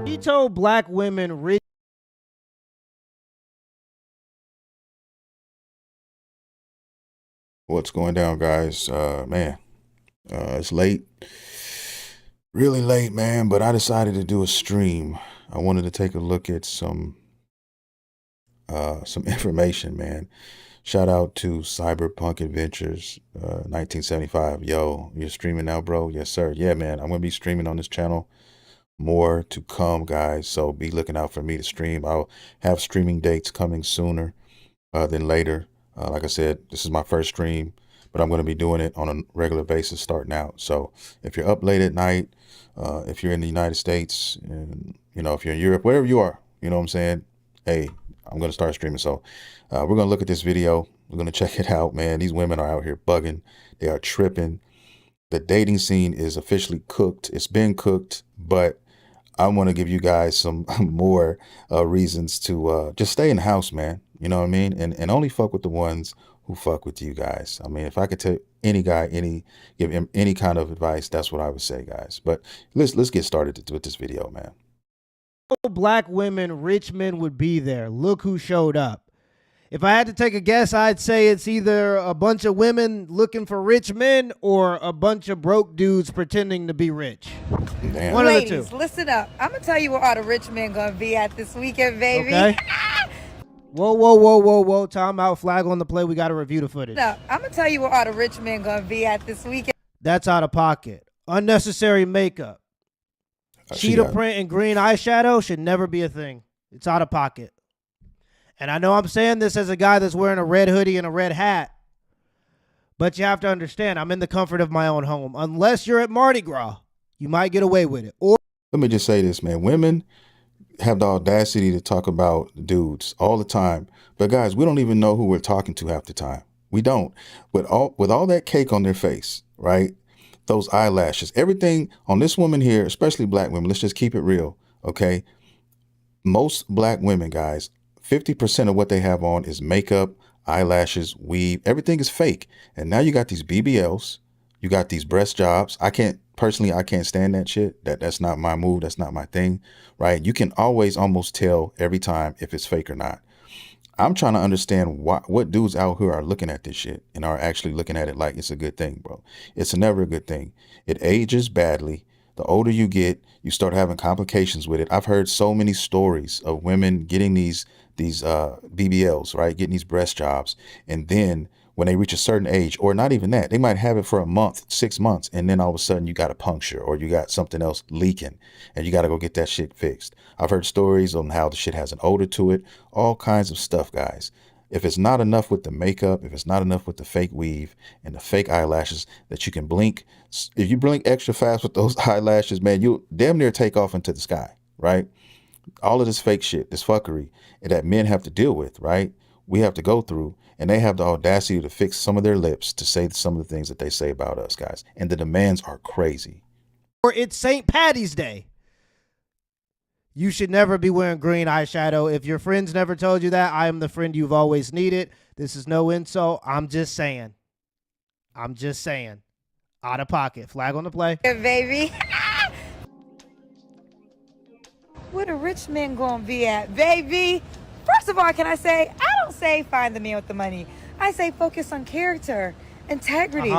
He told black women rich. What's going down, guys? Man, it's late, really late, man, but I decided to do a stream. I wanted to take a look at some information, man. Shout out to Cyberpunk Adventures 1975. Yo, you're streaming now, bro? Yes, sir. Yeah, man, I'm gonna be streaming on this channel. More to come, guys, so be looking out for me to stream. I'll have streaming dates coming sooner than later. Like I said, this is my first stream, but I'm going to be doing it on a regular basis starting out. So if you're up late at night, if you're in the United States, and if you're in Europe, wherever you are, you know what I'm saying? Hey, I'm going to start streaming. So we're going to look at this video. We're going to check it out, man. These women are out here bugging. They are tripping. The dating scene is officially cooked. It's been cooked, but I want to give you guys some more reasons to just stay in the house, man. You know what I mean? And only fuck with the ones who fuck with you guys. I mean, if I could tell any guy, give him any kind of advice, that's what I would say, guys. But let's get started with this video, man. Black women, rich men would be there. Look who showed up. If I had to take a guess, I'd say it's either a bunch of women looking for rich men or a bunch of broke dudes pretending to be rich. Damn. One Ladies, of the two. listen up. I'm going to tell you where all the rich men going to be at this weekend, baby. Okay. Whoa. Time out. Flag on the play. We got to review the footage. No, I'm going to tell you where all the rich men going to be at this weekend. That's out of pocket. Unnecessary makeup. Cheetah print and green eyeshadow should never be a thing. It's out of pocket. And I know I'm saying this as a guy that's wearing a red hoodie and a red hat, but you have to understand, I'm in the comfort of my own home. Unless you're at Mardi Gras, you might get away with it. Or Let me just say this, man. Women have the audacity to talk about dudes all the time. But guys, we don't even know who we're talking to half the time. We don't. With all that cake on their face, right? Those eyelashes, everything on this woman here, especially black women, let's just keep it real, okay? Most black women, guys, 50% of what they have on is makeup, eyelashes, weave. Everything is fake. And now you got these BBLs. You got these breast jobs. I can't stand that shit. That's not my move. That's not my thing, right? You can always almost tell every time if it's fake or not. I'm trying to understand what dudes out here are looking at this shit and are actually looking at it like it's a good thing, bro. It's never a good thing. It ages badly. The older you get, you start having complications with it. I've heard so many stories of women getting these BBLs, right? Getting these breast jobs. And then when they reach a certain age, or not even that, they might have it for a month, 6 months. And then all of a sudden you got a puncture or you got something else leaking and you got to go get that shit fixed. I've heard stories on how the shit has an odor to it, all kinds of stuff, guys. If it's not enough with the makeup, if it's not enough with the fake weave and the fake eyelashes that you can blink, if you blink extra fast with those eyelashes, man, you'll damn near take off into the sky, right? All of this fake shit, this fuckery that men have to deal with, right? We have to go through, and they have the audacity to fix some of their lips to say some of the things that they say about us, guys. And the demands are crazy. Or it's St. Patty's Day. You should never be wearing green eyeshadow. If your friends never told you that, I am the friend you've always needed. This is no insult. I'm just saying. Out of pocket. Flag on the play. Yeah, baby. Where the rich men going to be at, baby? First of all, can I say, I don't say find the man with the money. I say focus on character, integrity.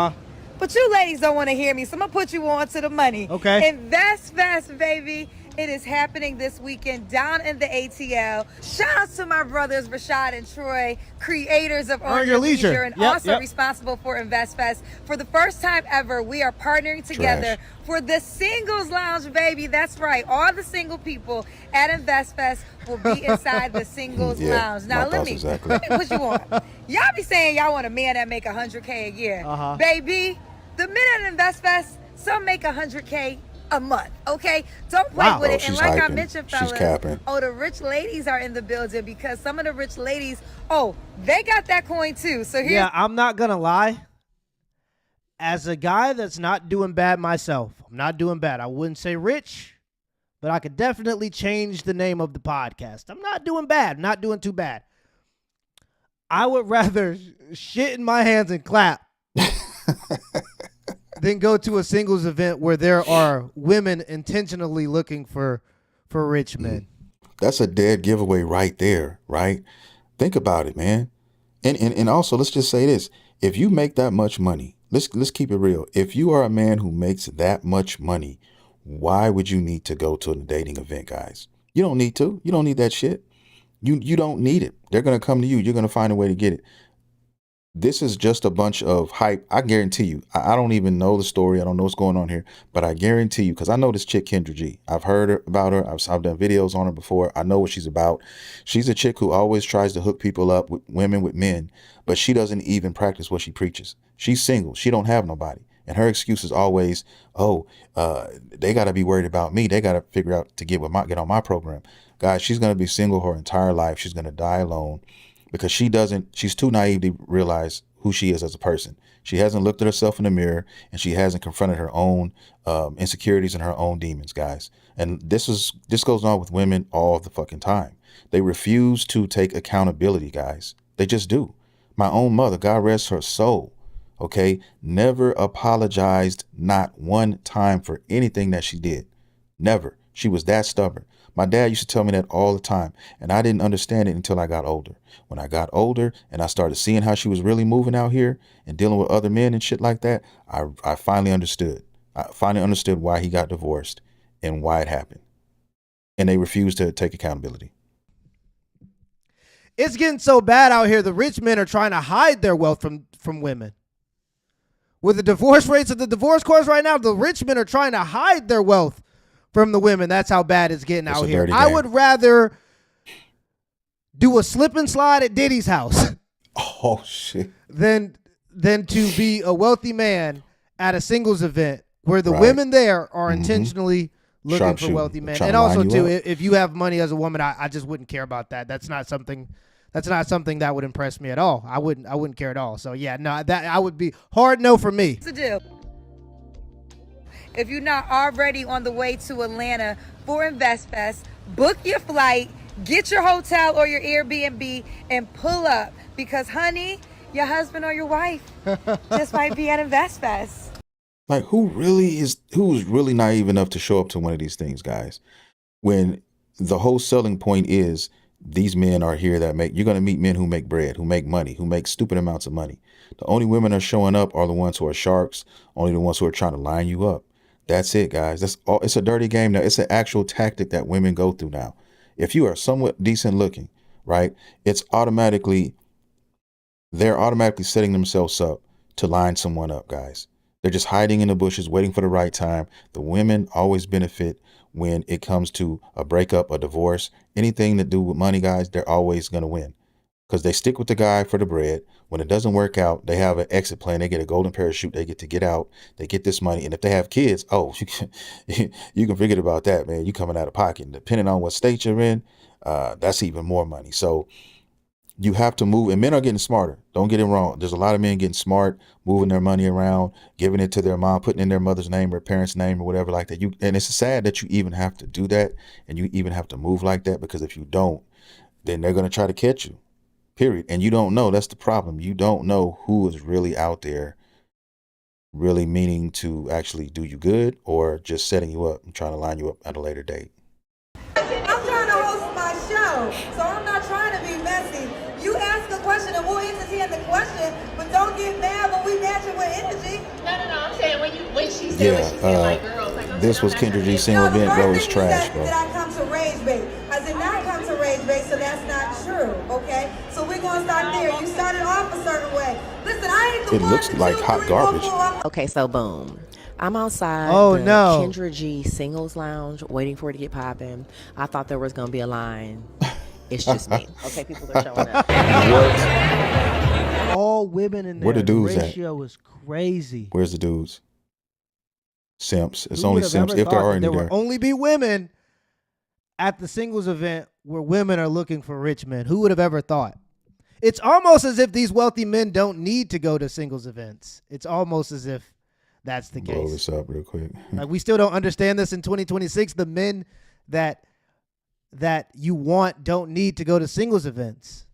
But you ladies don't want to hear me, so I'm going to put you on to the money. Okay. Invest fast, baby. It is happening this weekend down in the ATL. Shout out to my brothers, Rashad and Troy, creators of Earn Your Leisure and also responsible for Invest Fest. For the first time ever, we are partnering together for the Singles Lounge, baby. That's right. All the single people at Invest Fest will be inside the Singles Lounge. Now, let me put you on. Y'all be saying y'all want a man that make $100K a year. Baby, the men at Invest Fest, some make $100K a month, okay? Don't play with it. And like I mentioned, fellas, the rich ladies are in the building because some of the rich ladies, they got that coin too. So yeah, I'm not gonna lie. As a guy that's not doing bad myself, I'm not doing bad. I wouldn't say rich, but I could definitely change the name of the podcast. I'm not doing bad. I'm not doing too bad. I would rather shit in my hands and clap than go to a singles event where there are women intentionally looking for for rich men. That's a dead giveaway right there, right? Think about it, man. And also, let's just say this. If you make that much money, let's keep it real. If you are a man who makes that much money, why would you need to go to a dating event, guys? You don't need to. You don't need that shit. You don't need it. They're going to come to you. You're going to find a way to get it. This is just a bunch of hype. I guarantee you. I don't even know the story. I don't know what's going on here, but I guarantee you, because I know this chick Kendra G. I've heard about her. I've done videos on her before. I know what she's about. She's a chick who always tries to hook people up with women, with men, but she doesn't even practice what she preaches. She's single. She don't have nobody. And her excuse is always, they got to be worried about me. They got to figure out to get on my program. Guys, she's going to be single her entire life. She's going to die alone. Because she's too naive to realize who she is as a person. She hasn't looked at herself in the mirror, and she hasn't confronted her own insecurities and her own demons, guys. And this goes on with women all the fucking time. They refuse to take accountability, guys. They just do. My own mother, God rest her soul, okay, never apologized not one time for anything that she did. Never. She was that stubborn. My dad used to tell me that all the time, and I didn't understand it until I got older. When I got older and I started seeing how she was really moving out here and dealing with other men and shit like that, I finally understood. I finally understood why he got divorced and why it happened. And they refused to take accountability. It's getting so bad out here. The rich men are trying to hide their wealth from women. With the divorce rates of the divorce courts right now, the rich men are trying to hide their wealth from the women. That's how bad it's getting out here. I would rather do a slip and slide at Diddy's house. Oh shit. Than to be a wealthy man at a singles event where the women there are intentionally looking for wealthy men. And also too, if you have money as a woman, I just wouldn't care about that. That's not something that would impress me at all. I wouldn't care at all. So yeah, no, that I would be hard no for me. To do. If you're not already on the way to Atlanta for InvestFest, book your flight, get your hotel or your Airbnb, and pull up. Because, honey, your husband or your wife just might be at InvestFest. Like, who's really naive enough to show up to one of these things, guys? When the whole selling point is these men are here you're going to meet men who make bread, who make money, who make stupid amounts of money. The only women are showing up are the ones who are sharks, only the ones who are trying to line you up. That's it, guys. That's all. It's a dirty game now. It's an actual tactic that women go through now. If you are somewhat decent looking, right, they're automatically setting themselves up to line someone up, guys. They're just hiding in the bushes, waiting for the right time. The women always benefit when it comes to a breakup, a divorce, anything to do with money, guys. They're always going to win because they stick with the guy for the bread. When it doesn't work out, they have an exit plan. They get a golden parachute. They get to get out. They get this money. And if they have kids, you can forget about that, man. You coming out of pocket. And depending on what state you're in, that's even more money. So you have to move. And men are getting smarter. Don't get it wrong. There's a lot of men getting smart, moving their money around, giving it to their mom, putting in their mother's name or parents' name or whatever like that. And it's sad that you even have to do that and you even have to move like that, because if you don't, then they're going to try to catch you. Period. And you don't know. That's the problem. You don't know who is really out there really meaning to actually do you good or just setting you up and trying to line you up at a later date. I'm trying to host my show, so I'm not trying to be messy. You ask a question and we'll entertain the question, but don't get mad when we match it with energy. No, I'm saying when she said like girls, like, this was Kendra G's single event, bro. It's trash, bro. Did I come to rage bait? I did not come to rage bait, so that's not true, okay? So we're going to start there. You started off a certain way. Listen, I ain't the one. It looks like hot garbage. Okay, so boom. I'm outside Kendra G singles lounge waiting for it to get popping. I thought there was going to be a line. It's just me. Okay, people are showing up. What? All women in there. Where the dudes ratio is crazy. Where's the dudes? Simps. It's only simps if there are any there. There will only be women at the singles event where women are looking for rich men. Who would have ever thought? It's almost as if these wealthy men don't need to go to singles events. It's almost as if that's the case. Blow this up real quick. Like, we still don't understand this in 2026. The men that you want don't need to go to singles events.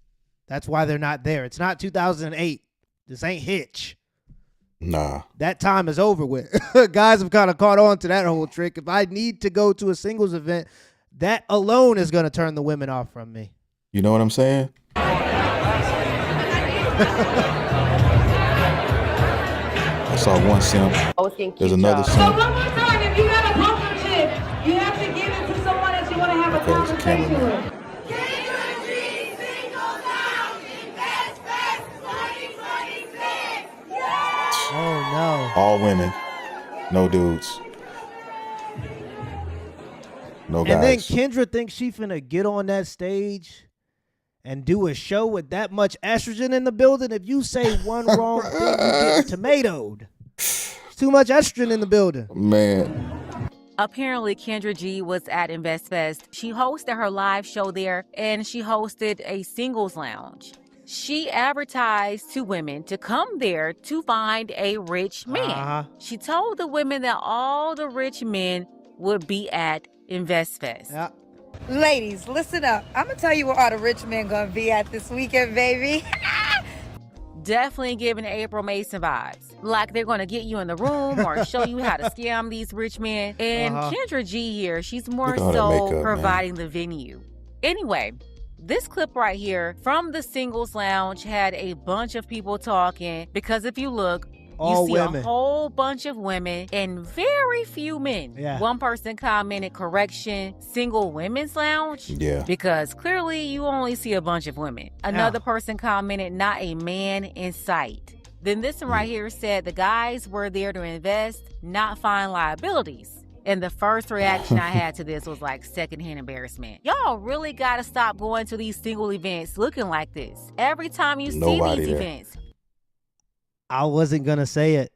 That's why they're not there. It's not 2008. This ain't Hitch. Nah. That time is over with. Guys have kind of caught on to that whole trick. If I need to go to a singles event, That alone is going to turn the women off from me. You know what I'm saying? I saw one simp. There's another simp. So one more time, if you got a poker chip, you have to give it to someone that you want to have a conversation with. Oh, no. All women, no dudes. No guys. And then Kendra thinks she finna get on that stage and do a show with that much estrogen in the building. If you say one wrong thing, you get tomatoed. It's too much estrogen in the building. Man. Apparently, Kendra G was at InvestFest. She hosted her live show there, and she hosted a singles lounge. She advertised to women to come there to find a rich man. She told the women that all the rich men would be at InvestFest. Yeah. Ladies, listen up. I'm going to tell you where all the rich men going to be at this weekend, baby. Definitely giving April Mason vibes. Like they're going to get you in the room or show you how to scam these rich men. And Kendra G here, she's more so providing the venue. Anyway, this clip right here from the singles lounge had a bunch of people talking because if you look, you see a whole bunch of women and very few men. Yeah. One person commented, correction, single women's lounge. Yeah. Because clearly you only see a bunch of women. Another person commented, not a man in sight. Then this one right here said the guys were there to invest, not find liabilities. And the first reaction I had to this was like secondhand embarrassment. Y'all really got to stop going to these single events looking like this. Every time you see these events. I wasn't going to say it.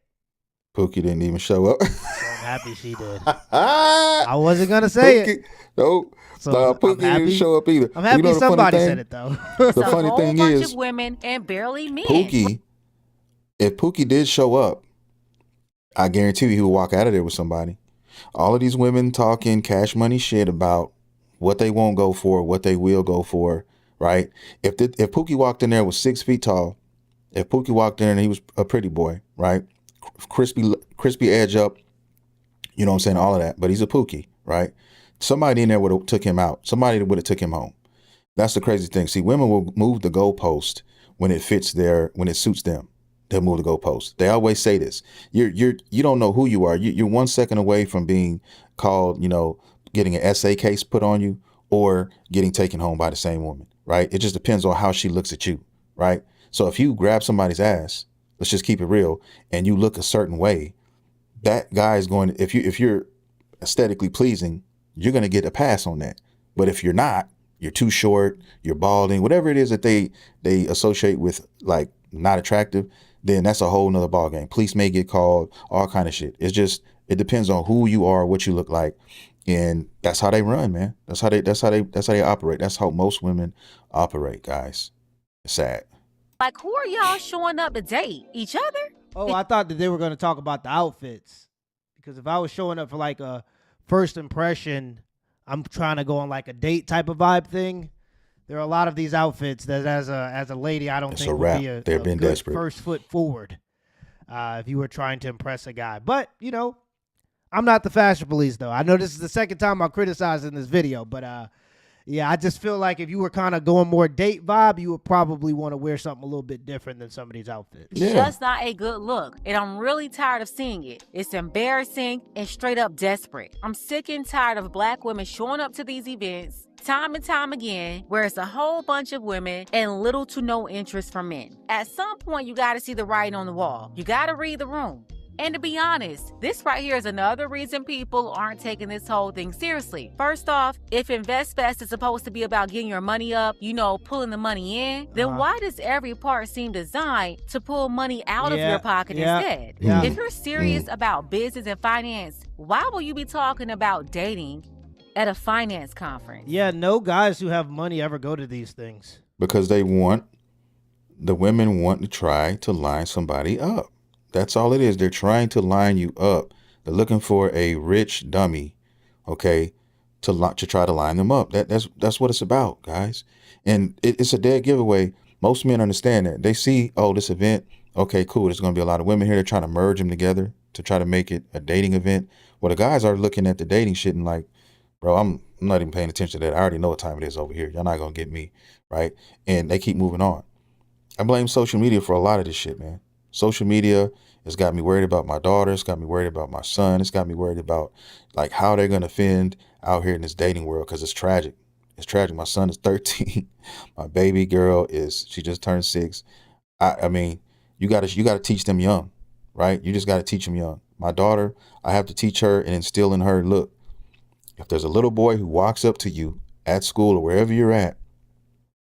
Pookie didn't even show up. So I'm happy she did. I wasn't going to say it. No, Pookie didn't show up either. I'm happy somebody said it, though. The funny thing is, bunch of women and barely men. If Pookie did show up, I guarantee you he would walk out of there with somebody. All of these women talking cash money shit about what they won't go for, what they will go for, right? If Pookie walked in there was 6 feet tall, if Pookie walked in and he was a pretty boy, right? Crispy edge up, you know what I'm saying, all of that. But he's a Pookie, right? Somebody in there would have took him out. Somebody would have took him home. That's the crazy thing. See, women will move the goalpost when it fits when it suits them. They'll move the goalpost. They always say this. You don't know who you are. You're 1 second away from being called, getting an essay case put on you or getting taken home by the same woman, right? It just depends on how she looks at you, right? So if you grab somebody's ass, let's just keep it real, and you look a certain way, that guy is going to, if you're aesthetically pleasing, you're going to get a pass on that. But if you're not, you're too short, you're balding, whatever it is that they associate with like not attractive, then that's a whole nother ballgame. Police may get called, all kind of shit. It's just, it depends on who you are, what you look like. And that's how they run, man. That's how they operate. That's how most women operate, guys. It's sad. Like, who are y'all showing up to date? Each other? Oh, I thought that they were going to talk about the outfits. Because if I was showing up for like a first impression, I'm trying to go on like a date type of vibe thing. There are a lot of these outfits that as a lady, I don't think would be a good desperate first foot forward if you were trying to impress a guy. But, I'm not the fashion police, though. I know this is the second time I'm criticizing this video, but yeah, I just feel like if you were kind of going more date vibe, you would probably want to wear something a little bit different than some of these outfits. Yeah. Just not a good look. And I'm really tired of seeing it. It's embarrassing and straight up desperate. I'm sick and tired of black women showing up to these events time and time again, where it's a whole bunch of women and little to no interest from men. At some point, you got to see the writing on the wall. You got to read the room. And to be honest, this right here is another reason people aren't taking this whole thing seriously. First off, if InvestFest is supposed to be about getting your money up, pulling the money in, then why does every part seem designed to pull money out of your pocket instead? Yeah. If you're serious about business and finance, why will you be talking about dating at a finance conference? Yeah, no guys who have money ever go to these things. Because the women want to try to line somebody up. That's all it is. They're trying to line you up. They're looking for a rich dummy, okay, to try to line them up. That's what it's about, guys. And it's a dead giveaway. Most men understand that. They see, this event, okay, cool. There's going to be a lot of women here. They're trying to merge them together to try to make it a dating event. Well, the guys are looking at the dating shit and like, bro, I'm I'm not even paying attention to that. I already know what time it is over here. Y'all not gonna get me, right? And they keep moving on. I blame social media for a lot of this shit, man. Social media has got me worried about my daughter. It's got me worried about my son. It's got me worried about like how they're gonna fend out here in this dating world, because it's tragic. It's tragic. My son is 13. My baby girl she just turned 6. I mean, you gotta teach them young, right? You just gotta teach them young. My daughter, I have to teach her and instill in her, look, if there's a little boy who walks up to you at school or wherever you're at,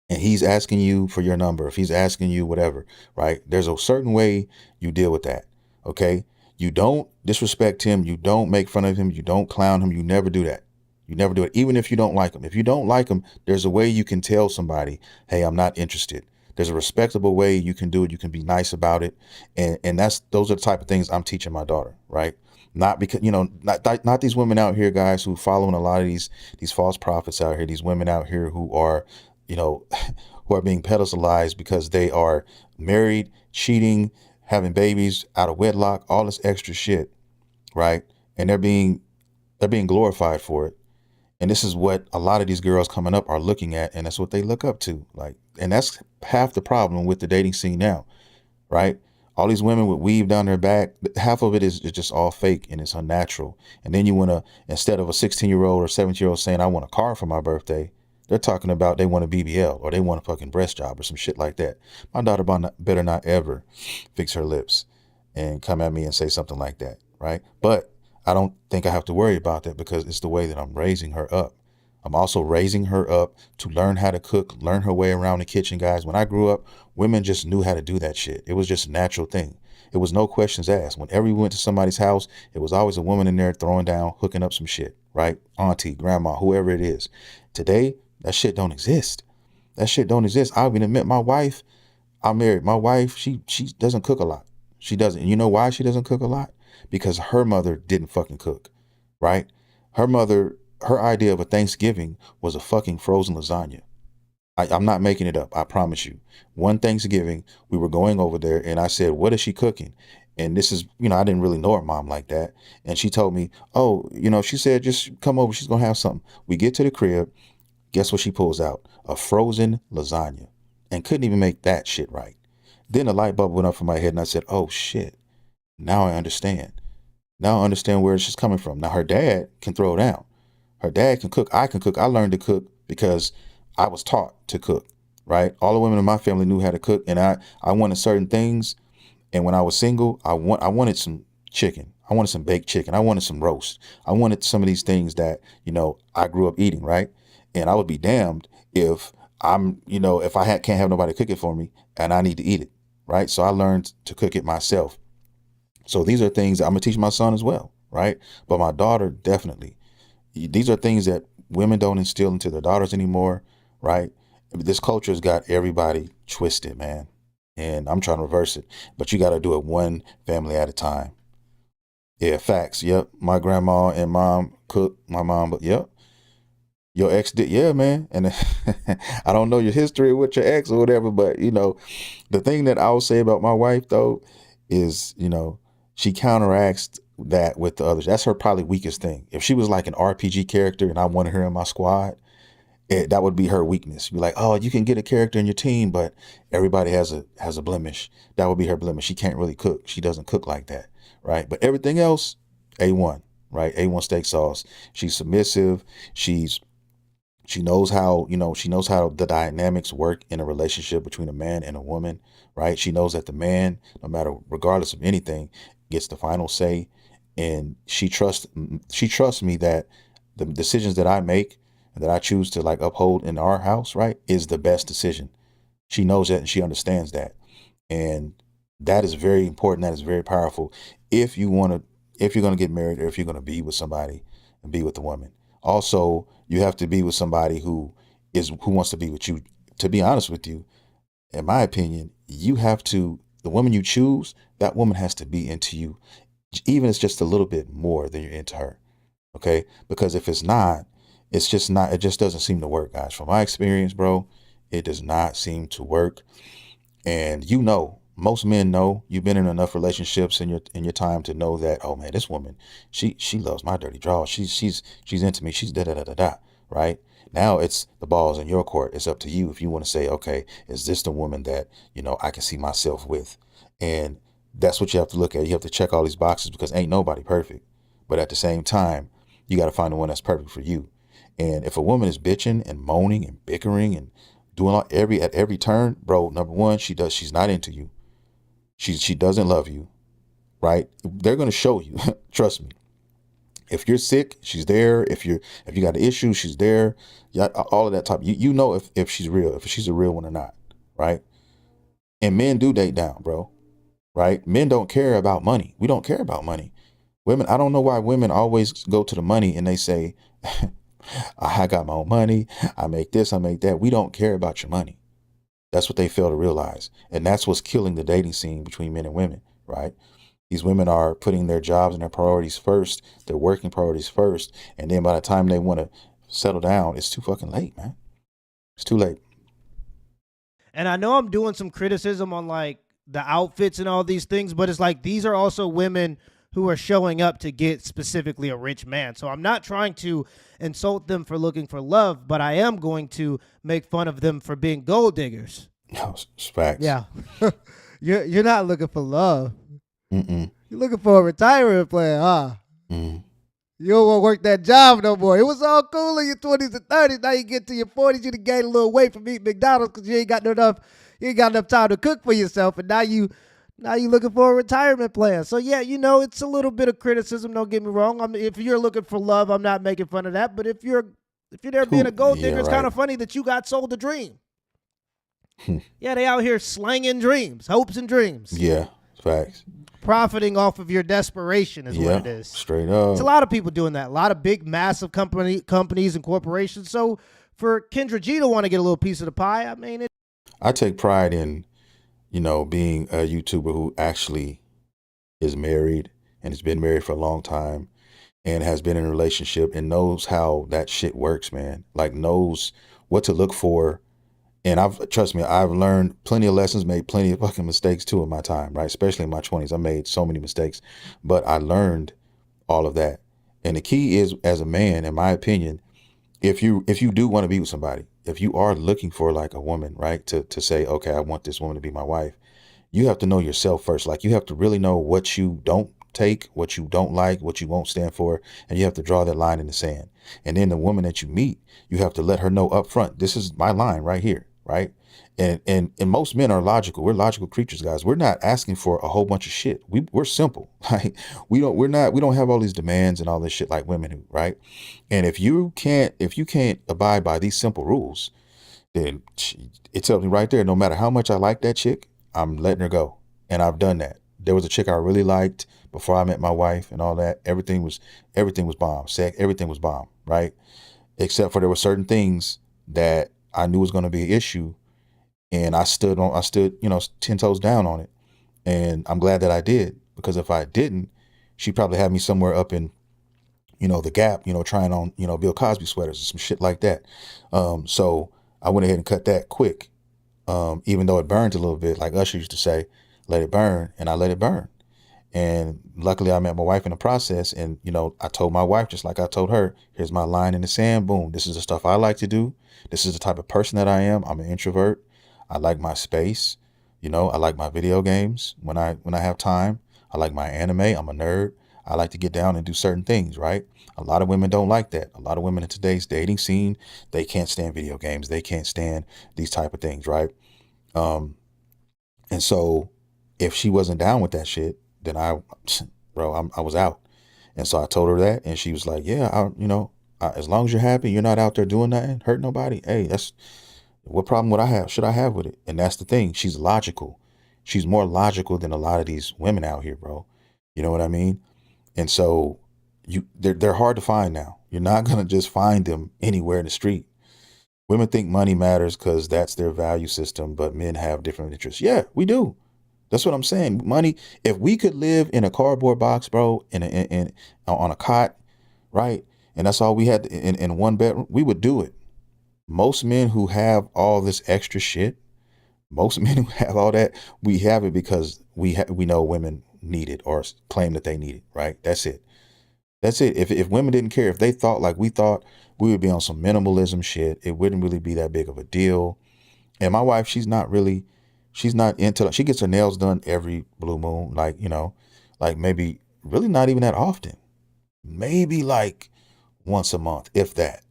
and he's asking you for your number, if he's asking you whatever, right? There's a certain way you deal with that, okay? You don't disrespect him. You don't make fun of him. You don't clown him. You never do that. You never do it, even if you don't like him. If you don't like him, there's a way you can tell somebody, hey, I'm not interested. There's a respectable way you can do it. You can be nice about it. And those are the type of things I'm teaching my daughter, right? Not because, not these women out here, guys, who following a lot of these false prophets out here, these women out here who are, who are being pedestalized because they are married, cheating, having babies out of wedlock, all this extra shit, right? And they're being glorified for it. And this is what a lot of these girls coming up are looking at, and that's what they look up to. And that's half the problem with the dating scene now, right? All these women with weave down their back, half of it is just all fake and it's unnatural. And then you want to, instead of a 16-year-old or 17-year-old saying, I want a car for my birthday, they're talking about they want a BBL or they want a fucking breast job or some shit like that. My daughter better not ever fix her lips and come at me and say something like that, right? But I don't think I have to worry about that because it's the way that I'm raising her up. I'm also raising her up to learn how to cook, learn her way around the kitchen, guys. When I grew up, women just knew how to do that shit. It was just a natural thing. It was no questions asked. Whenever we went to somebody's house, it was always a woman in there throwing down, hooking up some shit, right? Auntie, grandma, whoever it is. Today, that shit don't exist. That shit don't exist. I'll even admit my wife, I'm married. My wife, she doesn't cook a lot. She doesn't. And you know why she doesn't cook a lot? Because her mother didn't fucking cook, right? Her idea of a Thanksgiving was a fucking frozen lasagna. I'm not making it up. I promise you. One Thanksgiving, we were going over there and I said, what is she cooking? And this is, I didn't really know her mom like that. And she told me, oh, she said, just come over. She's going to have something. We get to the crib. Guess what she pulls out? A frozen lasagna. And couldn't even make that shit right. Then a light bulb went up in my head and I said, oh shit. Now I understand. Now I understand where she's coming from. Now her dad can throw down. Her dad can cook. I can cook. I learned to cook because I was taught to cook, right? All the women in my family knew how to cook, and I wanted certain things. And when I was single, I wanted some chicken. I wanted some baked chicken. I wanted some roast. I wanted some of these things that, I grew up eating, right? And I would be damned if if I can't have nobody cook it for me and I need to eat it, right? So I learned to cook it myself. So these are things that I'm gonna teach my son as well, right? But my daughter, definitely. These are things that women don't instill into their daughters anymore, right? This culture has got everybody twisted, man. And I'm trying to reverse it. But you got to do it one family at a time. Yeah, facts. Yep. My grandma and mom cooked. My mom, but yep. Your ex did. Yeah, man. And I don't know your history with your ex or whatever, but, the thing that I will say about my wife, though, is, she counteracts that with the others. That's her probably weakest thing. If she was like an RPG character and I wanted her in my squad, that would be her weakness. Be like, oh, you can get a character in your team, but everybody has a blemish. That would be her blemish. She can't really cook. She doesn't cook like that, right? But everything else, A1, right? A1 steak sauce. She's submissive. She knows how, the dynamics work in a relationship between a man and a woman, right? She knows that the man, regardless of anything, gets the final say. And she trusts me that the decisions that I make and that I choose to uphold in our house, right, is the best decision. She knows that and she understands that. And that is very important. That is very powerful. If you're going to get married or if you're going to be with somebody and be with a woman. Also, you have to be with somebody who wants to be with you. To be honest with you, in my opinion, the woman you choose, that woman has to be into you. Even if it's just a little bit more than you're into her. Okay. Because if it's not, it just doesn't seem to work, guys. From my experience, bro, it does not seem to work. And most men know, you've been in enough relationships in your time to know that, oh man, this woman, she loves my dirty draws. She's into me. She's da da da da da. right? Now it's the ball's in your court. It's up to you if you want to say, okay, is this the woman that, I can see myself with? And that's what you have to look at. You have to check all these boxes because ain't nobody perfect. But at the same time, you got to find the one that's perfect for you. And if a woman is bitching and moaning and bickering and doing at every turn, bro, number one, she's not into you. She doesn't love you, right? They're gonna show you. Trust me. If you're sick, she's there. If you got an issue, she's there. Yeah, all of that type. You know if she's real, if she's a real one or not, right? And men do date down, bro. Right? Men don't care about money. We don't care about money. Women, I don't know why women always go to the money and they say, I got my own money. I make this, I make that. We don't care about your money. That's what they fail to realize. And that's what's killing the dating scene between men and women, right? These women are putting their jobs and their priorities first, their working priorities first. And then by the time they want to settle down, it's too fucking late, man. It's too late. And I know I'm doing some criticism on like the outfits and all these things, but it's like these are also women who are showing up to get specifically a rich man. So I'm not trying to insult them for looking for love, but I am going to make fun of them for being gold diggers. No, it's facts. Yeah. You're not looking for love. Mm-mm. You're looking for a retirement plan, huh? Mm. You don't want to work that job no more. It was all cool in your 20s and 30s. Now you get to your 40s, you done gained a little weight from eating McDonald's because you ain't got enough time to cook for yourself. And now you looking for a retirement plan. So yeah, it's a little bit of criticism. Don't get me wrong. I mean, if you're looking for love, I'm not making fun of that. But if you're there being a gold digger, it's kind of funny that you got sold a dream. Yeah, they out here slanging dreams, hopes and dreams. Yeah, facts. Profiting off of your desperation is what it is. Straight up. It's a lot of people doing that. A lot of big, massive companies and corporations. So for Kendra G to want to get a little piece of the pie, I mean, I take pride in, being a YouTuber who actually is married and has been married for a long time and has been in a relationship and knows how that shit works, man. Like knows what to look for. And trust me, I've learned plenty of lessons, made plenty of fucking mistakes too in my time, right? Especially in my 20s. I made so many mistakes, but I learned all of that. And the key is, as a man, in my opinion, if you do want to be with somebody, if you are looking for like a woman, right, to say, okay, I want this woman to be my wife, you have to know yourself first. Like you have to really know what you don't take, what you don't like, what you won't stand for, and you have to draw that line in the sand. And then the woman that you meet, you have to let her know up front, this is my line right here. Right. And most men are logical. We're logical creatures, guys. We're not asking for a whole bunch of shit. We're simple. Like we don't have all these demands and all this shit like women do. Right. And if you can't abide by these simple rules, then it tells me right there, no matter how much I like that chick, I'm letting her go. And I've done that. There was a chick I really liked before I met my wife and all that. Everything was bomb. Everything was bomb. Right. Except for there were certain things that I knew was going to be an issue, and I stood 10 toes down on it. And I'm glad that I did, because if I didn't, she probably had me somewhere up in, the Gap, trying on, Bill Cosby sweaters or some shit like that. So I went ahead and cut that quick. Even though it burned a little bit, like Usher used to say, let it burn. And I let it burn. And luckily I met my wife in the process. And, I told my wife, just like I told her, here's my line in the sand. Boom. This is the stuff I like to do. This is the type of person that I am. I'm an introvert. I like my space. I like my video games when I have time. I like my anime. I'm a nerd. I like to get down and do certain things, right? A lot of women don't like that. A lot of women in today's dating scene, they can't stand video games. They can't stand these type of things, right? And so if she wasn't down with that shit, then I was out. And so I told her that, and she was like, yeah, as long as you're happy, you're not out there doing nothing, hurt nobody. Hey, what problem should I have with it? And that's the thing. She's logical. She's more logical than a lot of these women out here, bro. You know what I mean? And so they're hard to find now. You're not going to just find them anywhere in the street. Women think money matters because that's their value system, but men have different interests. Yeah, we do. That's what I'm saying. Money, if we could live in a cardboard box, bro, on a cot, right? And that's all we had in one bedroom, we would do it. Most men who have all this extra shit, most men who have all that, we have it because we know women need it or claim that they need it, right? That's it. If women didn't care, if they thought like we thought, we would be on some minimalism shit. It wouldn't really be that big of a deal. And my wife, she's not into, she gets her nails done every blue moon, like, like maybe really not even that often. Maybe like once a month, if that,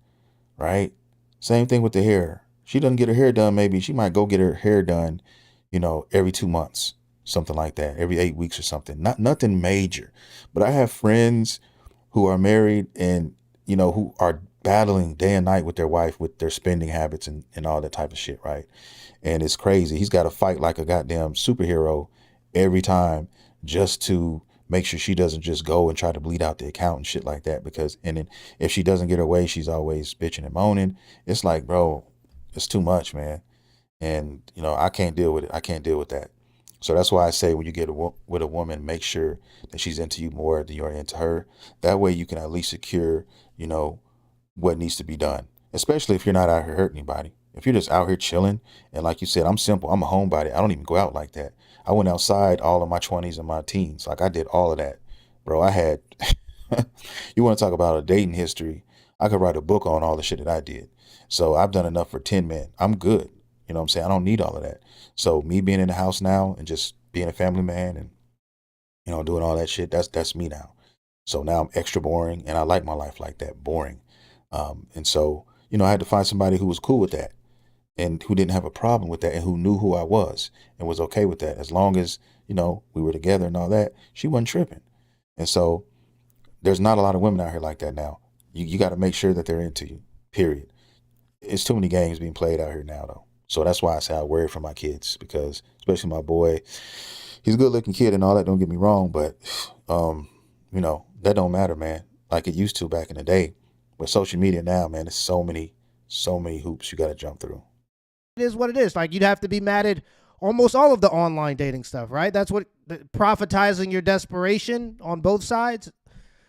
right? Same thing with the hair. She doesn't get her hair done. Maybe she might go get her hair done, every 2 months, something like that, every 8 weeks or something. Nothing major. But I have friends who are married and, who are battling day and night with their wife, with their spending habits and all that type of shit, right? And it's crazy. He's got to fight like a goddamn superhero every time just to make sure she doesn't just go and try to bleed out the account and shit like that. And then if she doesn't get her way, she's always bitching and moaning. It's like, bro, it's too much, man. And, I can't deal with it. I can't deal with that. So that's why I say when you get with a woman, make sure that she's into you more than you're into her. That way you can at least secure, what needs to be done, especially if you're not out here hurting anybody. If you're just out here chilling, and like you said, I'm simple. I'm a homebody. I don't even go out like that. I went outside all of my 20s and my teens. Like I did all of that. Bro, I had, you want to talk about a dating history. I could write a book on all the shit that I did. So I've done enough for 10 men. I'm good. You know what I'm saying? I don't need all of that. So me being in the house now and just being a family man and, doing all that shit, that's me now. So now I'm extra boring and I like my life like that, boring. And so, I had to find somebody who was cool with that and who didn't have a problem with that and who knew who I was and was okay with that. As long as, we were together and all that, she wasn't tripping. And so there's not a lot of women out here like that now. You got to make sure that they're into you, period. It's too many games being played out here now, though. So that's why I say I worry for my kids, because especially my boy, he's a good looking kid and all that. Don't get me wrong. But, that don't matter, man, like it used to back in the day. With social media now, man, there's so many hoops you got to jump through. It is what it is. Like, you'd have to be mad at almost all of the online dating stuff, right? That's what profitizing your desperation on both sides.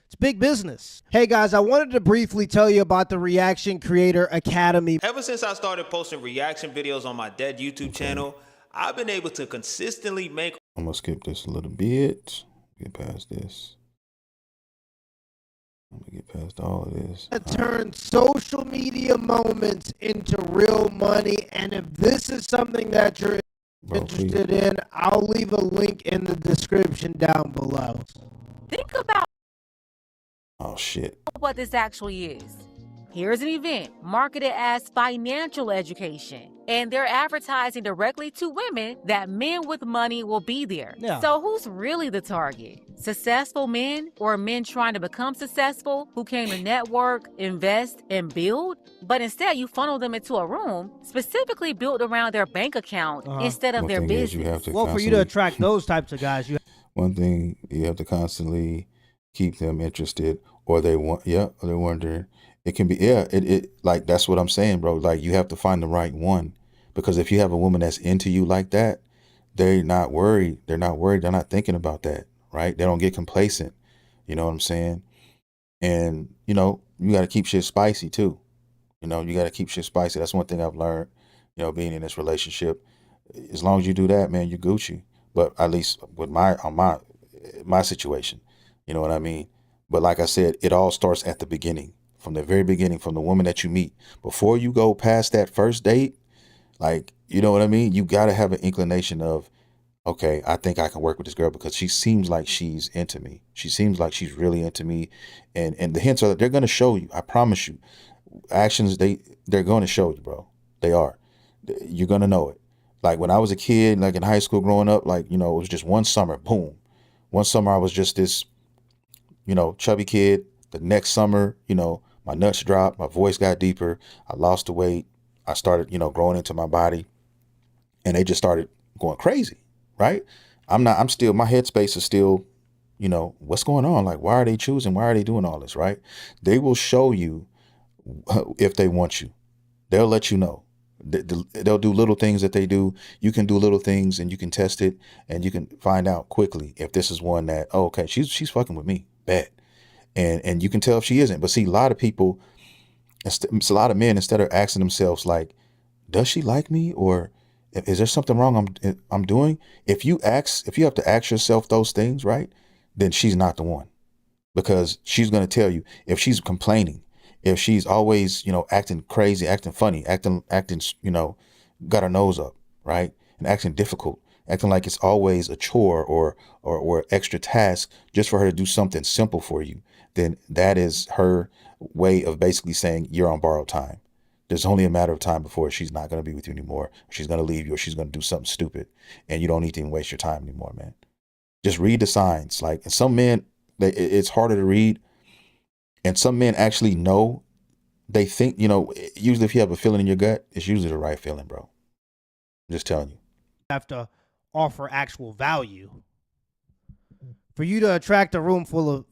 It's big business. Hey guys, I wanted to briefly tell you about the Reaction Creator Academy. Ever since I started posting reaction videos on my dead YouTube channel, I've been able to consistently make. I'm gonna skip this a little bit. Get past this. I'm gonna get past all of this. Turn social media moments into real money, and if this is something that you're interested in, I'll leave a link in the description down below. Think about Oh shit. what this actually is. Here's an event marketed as financial education, and they're advertising directly to women that men with money will be there. Yeah. So who's really the target? Successful men or men trying to become successful who came to network, invest, and build? But instead you funnel them into a room specifically built around their bank account instead of their business. Well, for you to attract those types of guys, one thing you have to constantly keep them interested, or they're wondering. It can be, it like, that's what I'm saying, bro. Like, you have to find the right one, because if you have a woman that's into you like that, they're not worried. They're not thinking about that, right? They don't get complacent. You know what I'm saying? And, you got to keep shit spicy too. You got to keep shit spicy. That's one thing I've learned, being in this relationship. As long as you do that, man, you're Gucci. But at least with my situation, you know what I mean? But like I said, it all starts at the beginning. From the very beginning, from the woman that you meet. Before you go past that first date, like, you know what I mean? You got to have an inclination of, okay, I think I can work with this girl because she seems like she's into me. She seems like she's really into me. And the hints are that they're going to show you. I promise you. Actions, they're going to show you, bro. They are. You're going to know it. Like when I was a kid, like in high school growing up, like, it was just one summer, boom. One summer I was just this, chubby kid. The next summer, my nuts dropped, my voice got deeper, I lost the weight, I started, growing into my body, and they just started going crazy, right? My headspace is still, what's going on? Like, why are they choosing? Why are they doing all this, right? They will show you if they want you. They'll let you know. They'll do little things that they do. You can do little things and you can test it and you can find out quickly if this is one that, oh, okay, she's fucking with me, bet. And you can tell if she isn't. But see, a lot of people, it's a lot of men, instead of asking themselves, like, does she like me? Or is there something wrong I'm doing? If you have to ask yourself those things, right, then she's not the one. Because she's going to tell you if she's complaining, if she's always, acting crazy, acting funny, acting, got her nose up, right? And acting difficult, acting like it's always a chore or extra task just for her to do something simple for you, then that is her way of basically saying you're on borrowed time. There's only a matter of time before she's not going to be with you anymore. Or she's going to leave you, or she's going to do something stupid, and you don't need to even waste your time anymore, man. Just read the signs. Like, and some men, it's harder to read, and some men actually know. They think, usually if you have a feeling in your gut, it's usually the right feeling, bro. I'm just telling you. Have to offer actual value. For you to attract a room full of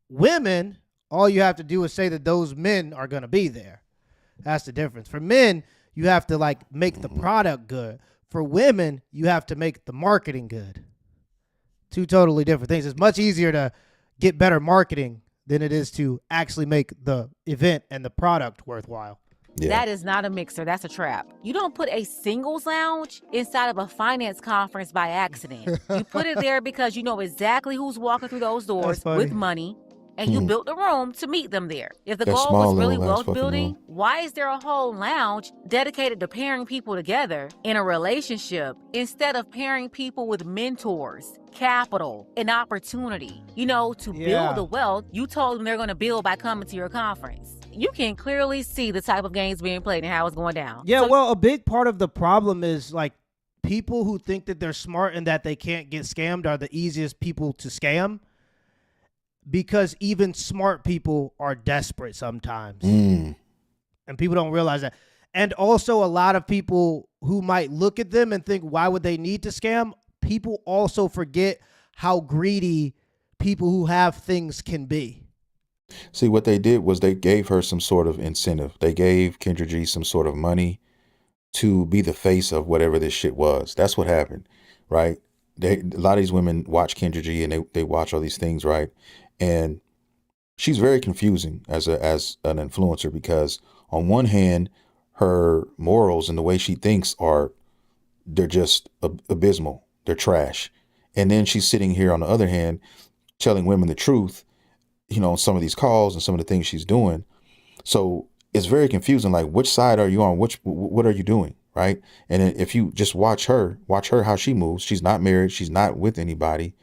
women, all you have to do is say that those men are going to be there. That's the difference. For men, you have to like make the product good. For women, you have to make the marketing good. Two totally different things. It's much easier to get better marketing than it is to actually make the event and the product worthwhile. Yeah. That is not a mixer. That's a trap. You don't put a singles lounge inside of a finance conference by accident. You put it there because you know exactly who's walking through those doors with money, and you built the room to meet them there. If the goal was really wealth building, why is there a whole lounge dedicated to pairing people together in a relationship instead of pairing people with mentors, capital, and opportunity? To build the wealth you told them they're going to build by coming to your conference. You can clearly see the type of games being played and how it's going down. Yeah, well, a big part of the problem is like people who think that they're smart and that they can't get scammed are the easiest people to scam, because even smart people are desperate sometimes. And people don't realize that. And also a lot of people who might look at them and think, why would they need to scam? People also forget how greedy people who have things can be. See, what they did was they gave her some sort of incentive. They gave Kendra G some sort of money to be the face of whatever this shit was. That's what happened, right? A lot of these women watch Kendra G and they watch all these things, right? And she's very confusing as an influencer, because on one hand, her morals and the way she thinks they're just abysmal. They're trash. And then she's sitting here on the other hand, telling women the truth, some of these calls and some of the things she's doing. So it's very confusing. Like, which side are you on? What are you doing? Right. And if you just watch her, how she moves. She's not married. She's not with anybody.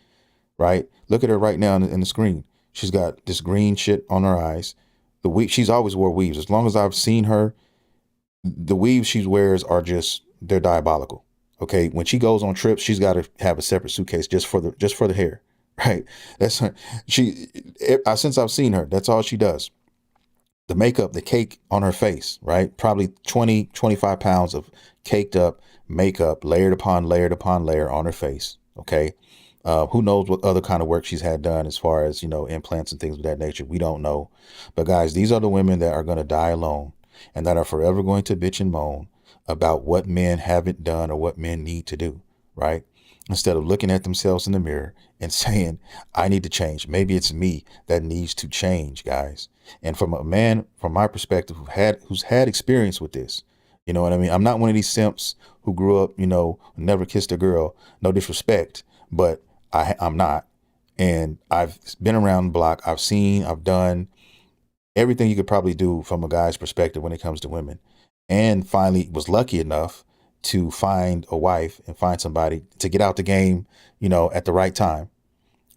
Right. Look at her right now in the screen. She's got this green shit on her eyes. She's always wore weaves. As long as I've seen her, the weaves she wears they're diabolical. Okay. When she goes on trips, she's got to have a separate suitcase just for the hair. Right. That's her. Since I've seen her, that's all she does. The makeup, the cake on her face, right? Probably 20, 25 pounds of caked up makeup, layered upon layered upon layer on her face. Okay. Who knows what other kind of work she's had done as far as, implants and things of that nature. We don't know. But guys, these are the women that are going to die alone and that are forever going to bitch and moan about what men haven't done or what men need to do. Right. Instead of looking at themselves in the mirror and saying, I need to change. Maybe it's me that needs to change, guys. And from a man, from my perspective, who's had experience with this, you know what I mean? I'm not one of these simps who grew up, never kissed a girl. No disrespect, but I'm not. And I've been around the block. I've done everything you could probably do from a guy's perspective when it comes to women. And finally was lucky enough to find a wife and find somebody to get out the game, at the right time.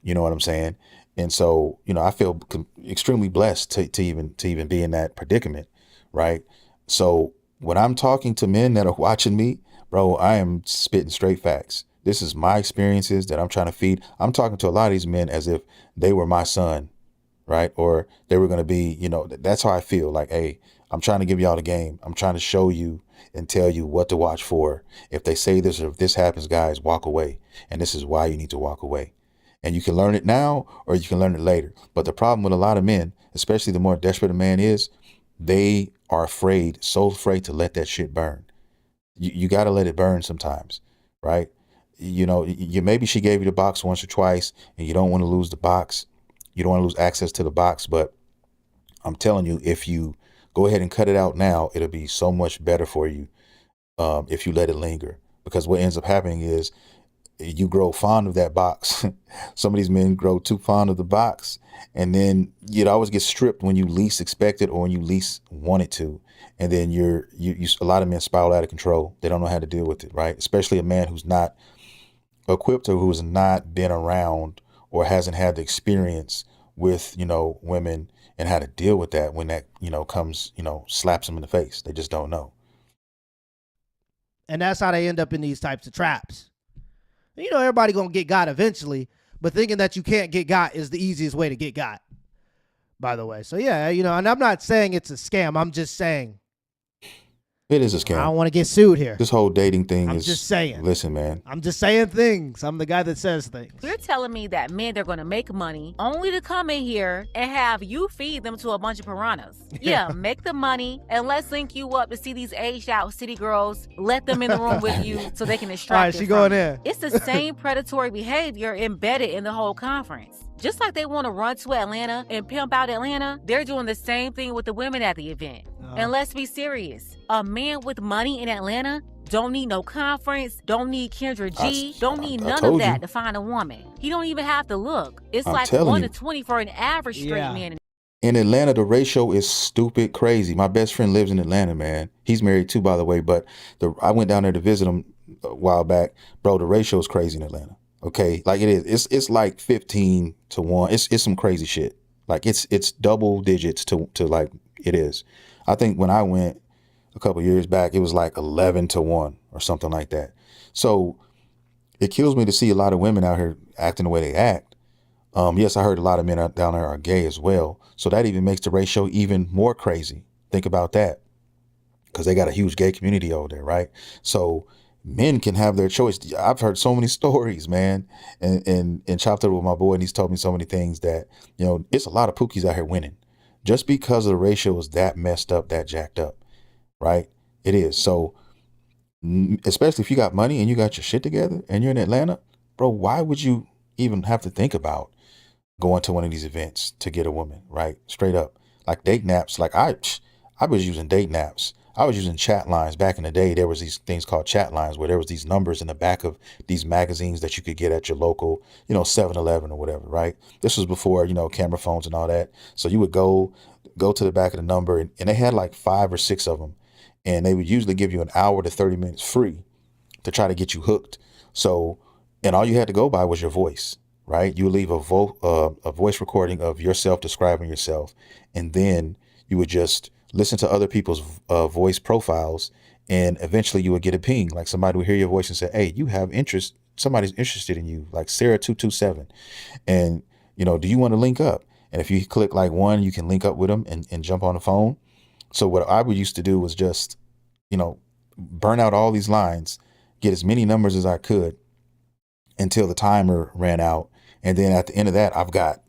You know what I'm saying? And so, I feel extremely blessed to even be in that predicament. Right. So when I'm talking to men that are watching me, bro, I am spitting straight facts. This is my experiences that I'm trying to feed. I'm talking to a lot of these men as if they were my son. Right. Or they were going to be, that's how I feel. Like, hey, I'm trying to give y'all the game. I'm trying to show you and tell you what to watch for. If they say this or if this happens, guys, walk away. And this is why you need to walk away. And you can learn it now or you can learn it later. But the problem with a lot of men, especially the more desperate a man is, they are so afraid to let that shit burn. You got to let it burn sometimes. Right. Maybe she gave you the box once or twice and you don't want to lose the box. You don't want to lose access to the box. But I'm telling you, if you go ahead and cut it out now, it'll be so much better for you if you let it linger. Because what ends up happening is you grow fond of that box. Some of these men grow too fond of the box, and then you'd always get stripped when you least expect it or when you least want it to. And then you a lot of men spiral out of control. They don't know how to deal with it, right? Especially a man who's not equipped or who's not been around or hasn't had the experience with, women and how to deal with that when that, comes, slaps them in the face. They just don't know. And that's how they end up in these types of traps. Everybody gonna get got eventually, but thinking that you can't get got is the easiest way to get got, by the way. So yeah, and I'm not saying it's a scam. I'm just saying it is a scam. I don't want to get sued here. This whole dating thing I'm is just saying. Listen, man. I'm just saying things. I'm the guy that says things. You're telling me that men are going to make money only to come in here and have you feed them to a bunch of piranhas. Yeah, make the money and let's link you up to see these aged out city girls. Let them in the room with you so they can extract All right, she going in. It's the same predatory behavior embedded in the whole conference. Just like they want to run to Atlanta and pimp out Atlanta, they're doing the same thing with the women at the event. And let's be serious. A man with money in Atlanta don't need no conference, don't need Kendra G, don't need none of that to find a woman. He don't even have to look. It's like 1 to 20 for an average straight man. In Atlanta, the ratio is stupid crazy. My best friend lives in Atlanta, man. He's married too, by the way, but I went down there to visit him a while back. Bro, the ratio is crazy in Atlanta. Okay, like it is. It's like 15 to 1. It's some crazy shit. Like it's double digits to like it is. I think when I went a couple years back, it was like 11 to 1 or something like that. So it kills me to see a lot of women out here acting the way they act. Yes, I heard a lot of men down there are gay as well. So that even makes the ratio even more crazy. Think about that, because they got a huge gay community over there, right? So men can have their choice. I've heard so many stories, man, and chopped it with my boy, and he's told me so many things that, it's a lot of pookies out here winning just because the ratio is that messed up, that jacked up, right? It is. So especially if you got money and you got your shit together and you're in Atlanta, bro, why would you even have to think about going to one of these events to get a woman, right? Straight up. Like date naps. Like I was using date naps. I was using chat lines. Back in the day, there was these things called chat lines where there was these numbers in the back of these magazines that you could get at your local, 7-Eleven or whatever, right? This was before, camera phones and all that. So you would go to the back of the number and they had like 5 or 6 of them. And they would usually give you an hour to 30 minutes free to try to get you hooked. So, and all you had to go by was your voice, right? You would leave a voice recording of yourself describing yourself. And then you would just listen to other people's voice profiles, and eventually you would get a ping. Like somebody would hear your voice and say, hey, you have interest. Somebody's interested in you, like Sarah227. And, do you want to link up? And if you click like 1, you can link up with them and jump on the phone. So what I would used to do was just, burn out all these lines, get as many numbers as I could until the timer ran out. And then at the end of that, I've got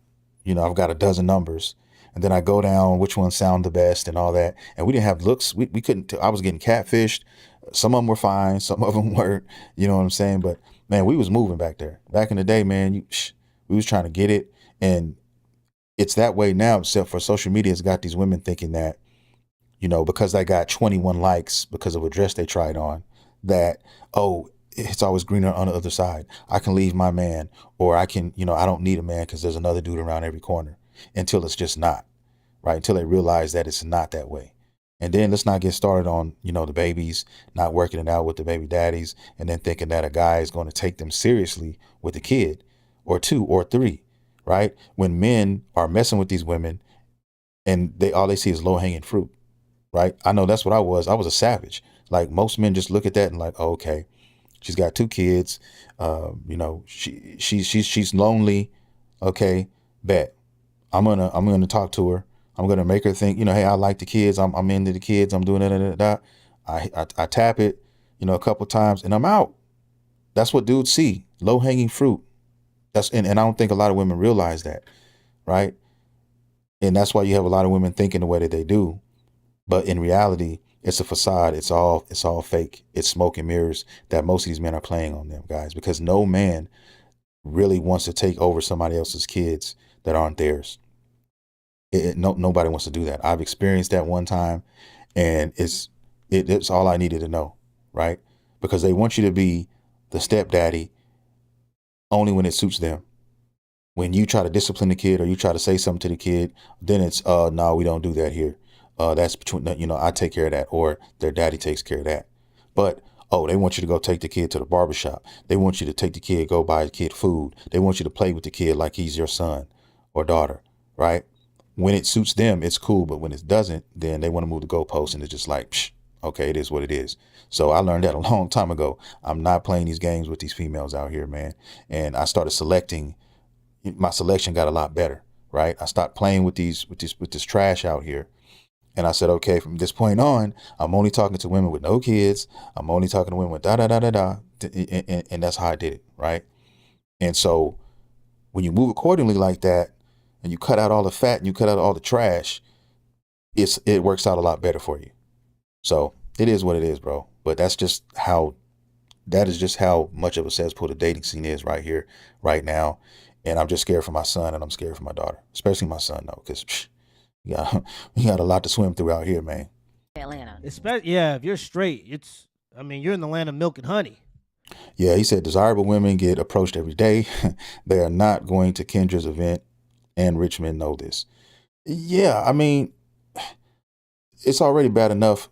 a dozen numbers. And then I go down which ones sound the best and all that. And we didn't have looks. We couldn't. I was getting catfished. Some of them were fine. Some of them weren't. You know what I'm saying? But man, we was moving back there. Back in the day, man, we was trying to get it. And it's that way now, except for social media has got these women thinking that, because they got 21 likes because of a dress they tried on, that, oh, it's always greener on the other side. I can leave my man, or I can, I don't need a man because there's another dude around every corner. Until it's just not, right? Until they realize that it's not that way. And then let's not get started on, the babies, not working it out with the baby daddies, and then thinking that a guy is going to take them seriously with a kid or 2 or 3, right? When men are messing with these women and all they see is low hanging fruit, right? I know that's what I was. I was a savage. Like most men just look at that and like, oh, okay, she's got 2 kids. She's lonely. Okay, bet. I'm gonna talk to her. I'm gonna make her think, hey, I like the kids. I'm into the kids. I'm doing that. I tap it, a couple times, and I'm out. That's what dudes see. Low hanging fruit. And I don't think a lot of women realize that, right? And that's why you have a lot of women thinking the way that they do. But in reality, it's a facade. It's all fake. It's smoke and mirrors that most of these men are playing on them, guys, because no man really wants to take over somebody else's kids that aren't theirs. Nobody wants to do that. I've experienced that one time, and it's all I needed to know, right? Because they want you to be the stepdaddy only when it suits them. When you try to discipline the kid or you try to say something to the kid, then it's, no, we don't do that here. That's between, I take care of that, or their daddy takes care of that. But, they want you to go take the kid to the barbershop. They want you to take the kid, go buy the kid food. They want you to play with the kid like he's your son or daughter, right? When it suits them, it's cool. But when it doesn't, then they want to move the goalposts, and it's just like, psh, okay, it is what it is. So I learned that a long time ago. I'm not playing these games with these females out here, man. And I started selecting. My selection got a lot better, right? I stopped playing with this trash out here. And I said, okay, from this point on, I'm only talking to women with no kids. I'm only talking to women with da-da-da-da-da. And that's how I did it, right? And so when you move accordingly like that, and you cut out all the fat and you cut out all the trash, it works out a lot better for you. So it is what it is, bro. But that is just how much of a cesspool the dating scene is right here, right now. And I'm just scared for my son, and I'm scared for my daughter, especially my son, though, because we got a lot to swim through out here, man. Atlanta. If you're straight, you're in the land of milk and honey. Yeah, he said desirable women get approached every day. They are not going to Kendra's event, and rich men know this. Yeah, I mean, it's already bad enough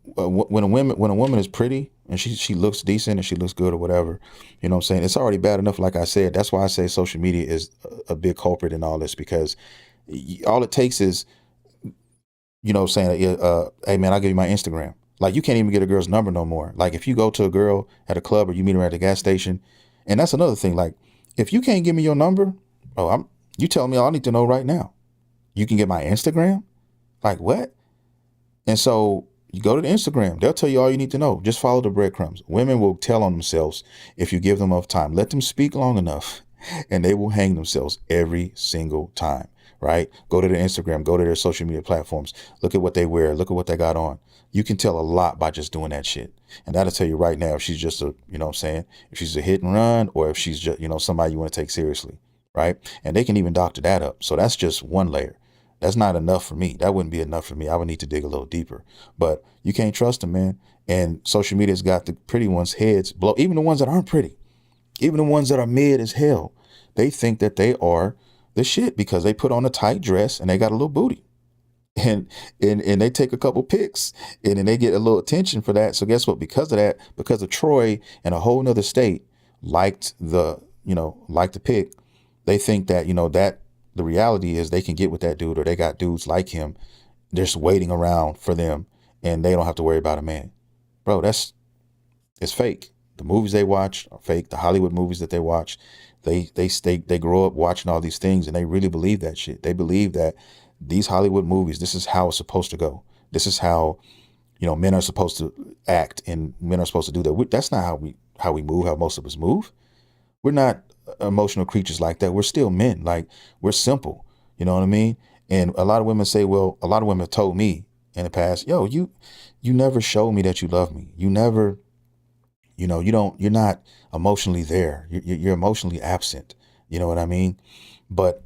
when a woman is pretty and she looks decent and she looks good or whatever, you know what I'm saying? It's already bad enough, like I said. That's why I say social media is a big culprit in all this, because all it takes is, you know, saying, hey man, I'll give you my Instagram. Like, you can't even get a girl's number no more. Like, if you go to a girl at a club or you meet her at the gas station, and that's another thing. Like, if you can't give me your number, you tell me all I need to know right now. You can get my Instagram? Like, what? And so you go to the Instagram. They'll tell you all you need to know. Just follow the breadcrumbs. Women will tell on themselves if you give them enough time. Let them speak long enough, and they will hang themselves every single time, right? Go to their Instagram. Go to their social media platforms. Look at what they wear. Look at what they got on. You can tell a lot by just doing that shit. And that'll tell you right now if she's just if she's a hit and run, or if she's just, somebody you want to take seriously, right? And they can even doctor that up. So that's just one layer. That's not enough for me. That wouldn't be enough for me. I would need to dig a little deeper. But you can't trust them, man. And social media's got the pretty ones' heads blow. Even the ones that aren't pretty, even the ones that are mid as hell, they think that they are the shit because they put on a tight dress and they got a little booty. And they take a couple pics and then they get a little attention for that. So guess what? Because of that, because of Troy and a whole nother state liked the pic, they think that, that the reality is they can get with that dude, or they got dudes like him. They're just waiting around for them and they don't have to worry about a man. Bro, it's fake. The movies they watch are fake. The Hollywood movies that they watch, they grow up watching all these things and they really believe that shit. They believe that these Hollywood movies, this is how it's supposed to go. This is how, men are supposed to act and men are supposed to do that. That's not how we move, how most of us move. We're not emotional creatures like that. We're still men. Like, we're simple. You know what I mean? And a lot of women say, well, a lot of women have told me in the past, yo, you never showed me that you love me. You never, you're not emotionally there. You're emotionally absent. You know what I mean? But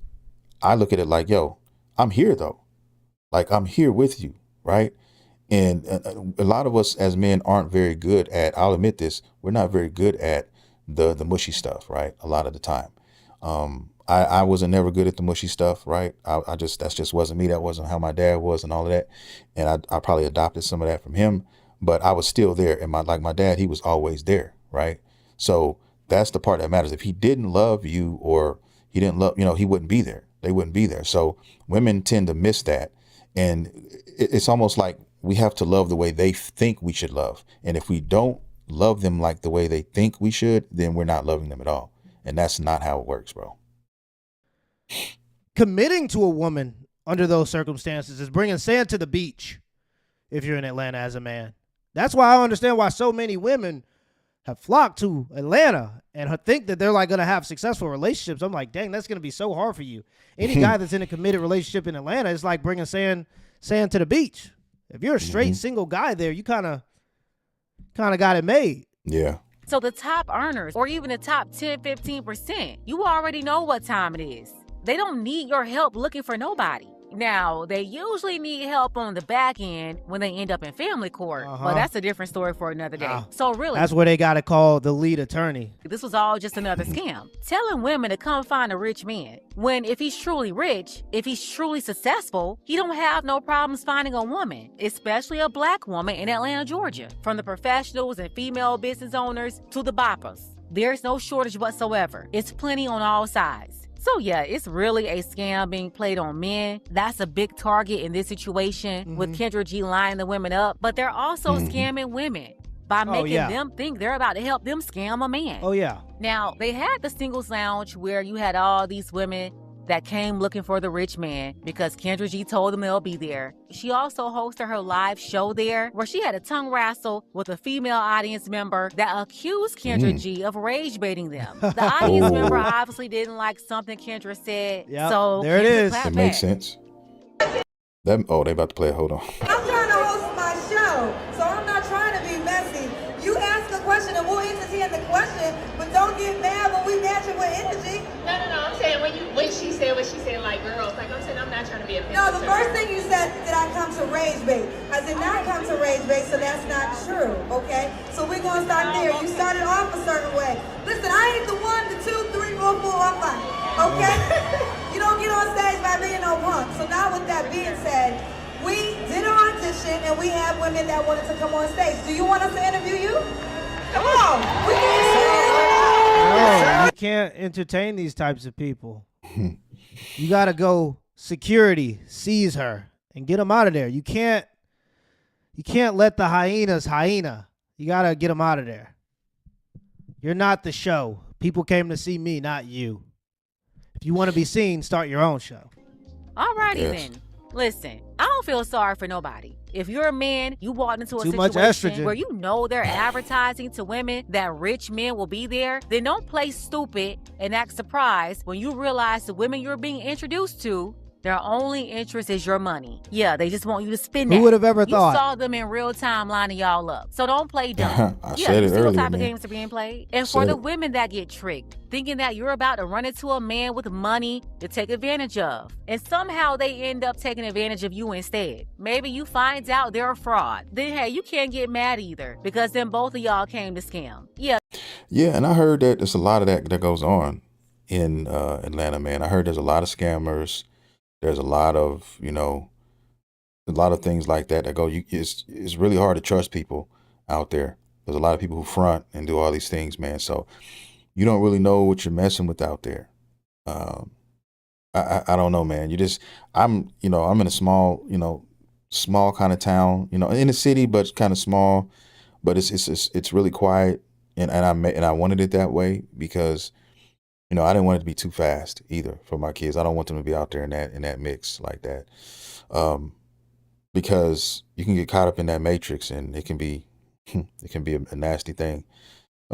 I look at it like, yo, I'm here though. Like, I'm here with you. Right. And a lot of us as men aren't very good at, I'll admit this, we're not very good at the mushy stuff, right? A lot of the time. I wasn't never good at the mushy stuff, right? That just wasn't me. That wasn't how my dad was and all of that. And I probably adopted some of that from him, but I was still there. And my dad, he was always there, right? So that's the part that matters. If he didn't love you, or he didn't love, he wouldn't be there. They wouldn't be there. So women tend to miss that. And it's almost like we have to love the way they think we should love. And if we don't love them like the way they think we should, then we're not loving them at all. And that's not how it works, bro. Committing to a woman under those circumstances is bringing sand to the beach if you're in Atlanta as a man. That's why I understand why so many women have flocked to Atlanta and think that they're like going to have successful relationships. I'm like, dang, that's going to be so hard for you. Any guy that's in a committed relationship in Atlanta is like bringing sand to the beach. If you're a straight single guy there, you kind of got it made. Yeah. So the top earners, or even the top 10, 15%, you already know what time it is. They don't need your help looking for nobody. Now, they usually need help on the back end when they end up in family court, but that's a different story for another day. So really, that's where they got to call the lead attorney. This was all just another scam, telling women to come find a rich man. When if he's truly rich, if he's truly successful, he don't have no problems finding a woman, especially a black woman in Atlanta, Georgia. From the professionals and female business owners to the boppers, there's no shortage whatsoever. It's plenty on all sides. So yeah, it's really a scam being played on men. That's a big target in this situation with Kendra G lining the women up, but they're also scamming women by making them think they're about to help them scam a man. Oh yeah. Now, they had the singles lounge where you had all these women that came looking for the rich man because Kendra G told them they'll be there. She also hosted her live show there where she had a tongue wrestle with a female audience member that accused Kendra G of rage baiting them. The audience member obviously didn't like something Kendra said, so there it is. It makes sense. They about to play it. Hold on. I'm trying to host my show, so I'm not trying to be messy. You ask a question and we'll entertain the question, but don't get mad when we match it with energy. No. I'm saying when she said what she said, like girls, like I'm saying, I'm not trying to be offensive. No, the first thing you said, did I come to rage bait? I did not come to rage bait, so that's not true, okay? So we're gonna start there. You started off a certain way. Listen, I ain't the 1, the 2, 3, 4, 4, or 5, okay? You don't get on stage by being no punk. So now with that being said, we did an audition and we have women that wanted to come on stage. Do you want us to interview you? Come on, we No, you can't entertain these types of people. You got to go security, seize her, and get them out of there. You can't let the hyenas hyena. You got to get them out of there. You're not the show. People came to see me, not you. If you want to be seen, start your own show. Alrighty then. Listen, I don't feel sorry for nobody. If you're a man, you walked into a Too much situation estrogen. where you know they're advertising to women that rich men will be there, then don't play stupid and act surprised when you realize the women you're being introduced to, their only interest is your money. Yeah, they just want you to spend that. Who would have ever thought? You saw them in real time lining y'all up. So don't play dumb. I said it you see earlier, what type man. of games are being played? And for the women that get tricked, thinking that you're about to run into a man with money to take advantage of, and somehow they end up taking advantage of you instead. Maybe you find out they're a fraud. Then hey, you can't get mad either because then both of y'all came to scam. Yeah, and I heard that there's a lot of that goes on in Atlanta, man. I heard there's a lot of scammers. There's a lot of, a lot of things like that go. It's really hard to trust people out there. There's a lot of people who front and do all these things, man. So you don't really know what you're messing with out there. I don't know, man. I'm in a small kind of town, in a city, but kind of small. But it's really quiet, and I wanted it that way because I didn't want it to be too fast either for my kids. I don't want them to be out there in that mix like that, because you can get caught up in that matrix, and it can be a nasty thing.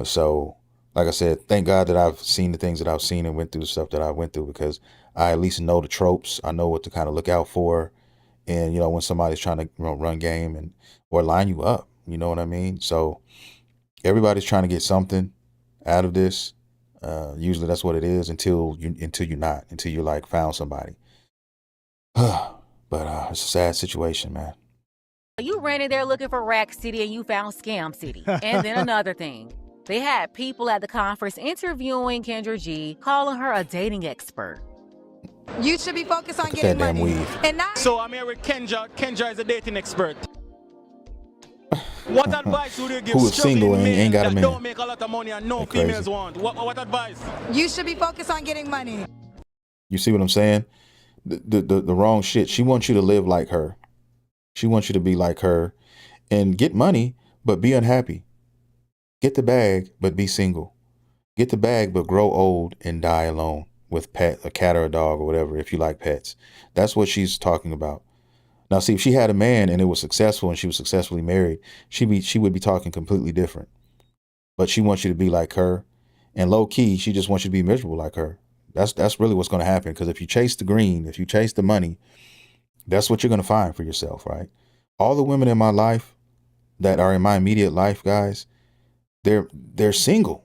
So, like I said, thank God that I've seen the things that I've seen and went through the stuff that I went through, because I at least know the tropes. I know what to kind of look out for, and when somebody's trying to run game or line you up, you know what I mean. So everybody's trying to get something out of this. Usually that's what it is until you're like found somebody. But it's a sad situation, man. you ran in there looking for Rack City and you found Scam City. And then another thing. They had people at the conference interviewing Kendra G, calling her a dating expert. You should be focused on getting money. And not So I'm here with Kendra. Kendra is a dating expert. What advice would you give Who is single and ain't got a that man? don't make a lot of money and no That's crazy. females want? What advice? you should be focused on getting money. You see what I'm saying? The wrong shit. She wants you to live like her. She wants you to be like her and get money, but be unhappy. Get the bag, but be single. Get the bag, but grow old and die alone with a cat or a dog or whatever, if you like pets. That's what she's talking about. Now, see, if she had a man and it was successful and she was successfully married, she would be talking completely different. But she wants you to be like her. And low key, she just wants you to be miserable like her. That's really what's going to happen. Because if you chase the green, if you chase the money, that's what you're going to find for yourself, right? All the women in my life that are in my immediate life, guys, they're single.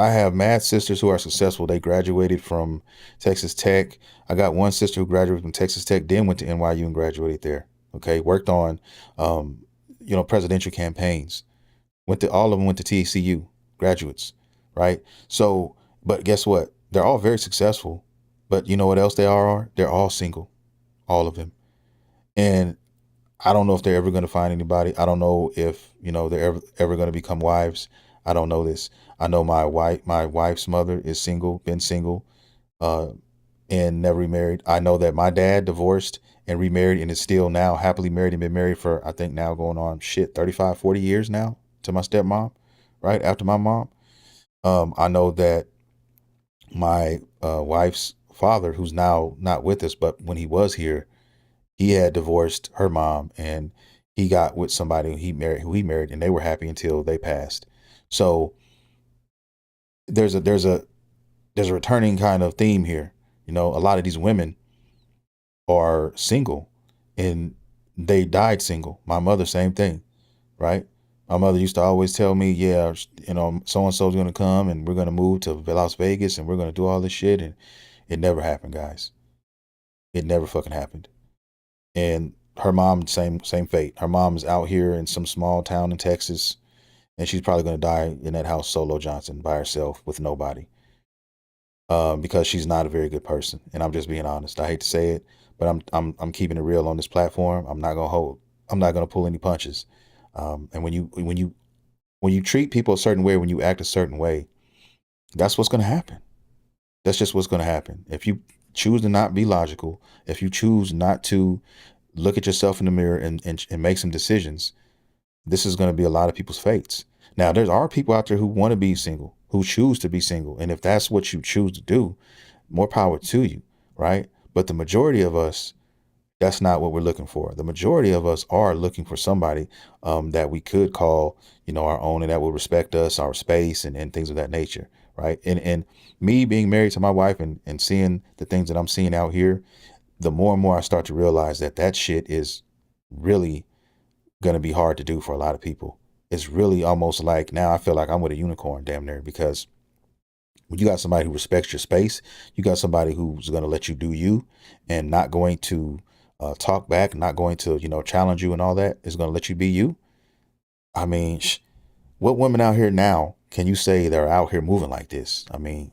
I have mad sisters who are successful. They graduated from Texas Tech. I got one sister who graduated from Texas Tech, then went to NYU and graduated there. Okay, worked on, presidential campaigns. All of them went to TCU, graduates, right? So, but guess what? They're all very successful. But you know what else they are? They're all single, all of them. And I don't know if they're ever going to find anybody. I don't know if, they're ever going to become wives. I don't know this. I know my wife's mother is single, been single, and never remarried. I know that my dad divorced and remarried and is still now happily married and been married for, I think now going on 35, 40 years now to my stepmom, right after my mom. I know that my wife's father, who's now not with us, but when he was here, he had divorced her mom and he got with somebody who he married, and they were happy until they passed. So there's a returning kind of theme here. A lot of these women are single and they died single. My mother, same thing, right? My mother used to always tell me, yeah, so-and-so's going to come and we're going to move to Las Vegas and we're going to do all this shit. And it never happened, guys. It never fucking happened. And her mom, same fate. Her mom's out here in some small town in Texas, and she's probably going to die in that house solo Johnson by herself with nobody, because she's not a very good person. And I'm just being honest. I hate to say it, but I'm keeping it real on this platform. I'm not going to pull any punches. And when you treat people a certain way, when you act a certain way, that's what's going to happen. That's just what's going to happen. If you choose to not be logical, if you choose not to look at yourself in the mirror and make some decisions, this is going to be a lot of people's fates. Now, there are people out there who want to be single, who choose to be single. And if that's what you choose to do, more power to you, right? But the majority of us, that's not what we're looking for. The majority of us are looking for somebody that we could call, our own, and that will respect us, our space, and things of that nature, right? And me being married to my wife and seeing the things that I'm seeing out here, the more and more I start to realize that shit is really going to be hard to do for a lot of people. It's really almost like, now I feel like I'm with a unicorn damn near, because when you got somebody who respects your space, you got somebody who's going to let you do you and not going to talk back, not going to, challenge you and all that, is going to let you be you. I mean, what women out here now can you say they're out here moving like this? I mean,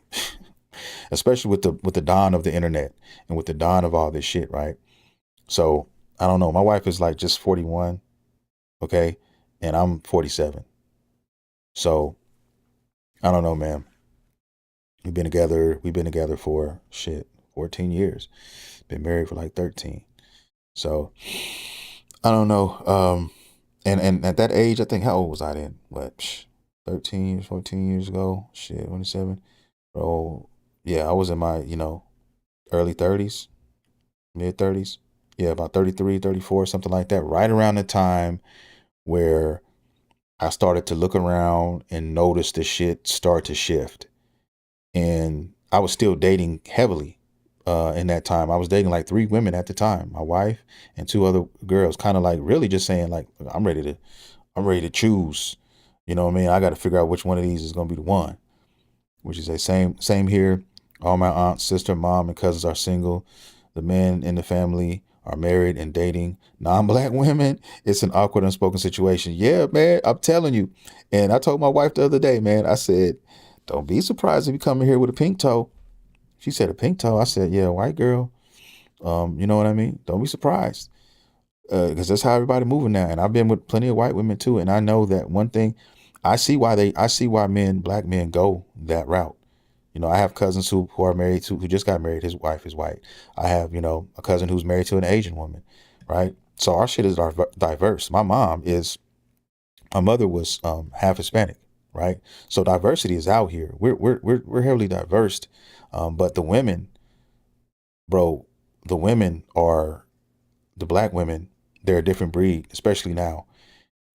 especially with the dawn of the internet and with the dawn of all this shit, right? So I don't know. My wife is like just 41, okay, and I'm 47. So I don't know, man. We've been together for 14 years. Been married for like 13. So I don't know. And at that age, I think, how old was I then? What, 13, 14 years ago? 27. Bro, yeah, I was in my, early 30s, mid 30s. Yeah, about 33, 34, something like that. Right around the time where I started to look around and notice the shit start to shift. And I was still dating heavily in that time. I was dating like 3 women at the time, my wife and 2 other girls, kind of like really just saying like, I'm ready to choose. You know what I mean? I got to figure out which one of these is going to be the one, which is a same here. All my aunts, sister, mom, and cousins are single. The men in the family are married and dating non-black women. It's an awkward, unspoken situation. Yeah, man, I'm telling you. And I told my wife the other day, man, I said, don't be surprised if you come in here with a pink toe. She said, a pink toe? I said, yeah, white girl. You know what I mean? Don't be surprised. Because that's how everybody moving now. And I've been with plenty of white women too. And I know that one thing, I see why black men go that route. I have cousins who are married who just got married. His wife is white. I have, a cousin who's married to an Asian woman, right? So our shit is diverse. My mother was half Hispanic, right? So diversity is out here. We're heavily diverse. But the women, bro, the black women, they're a different breed, especially now.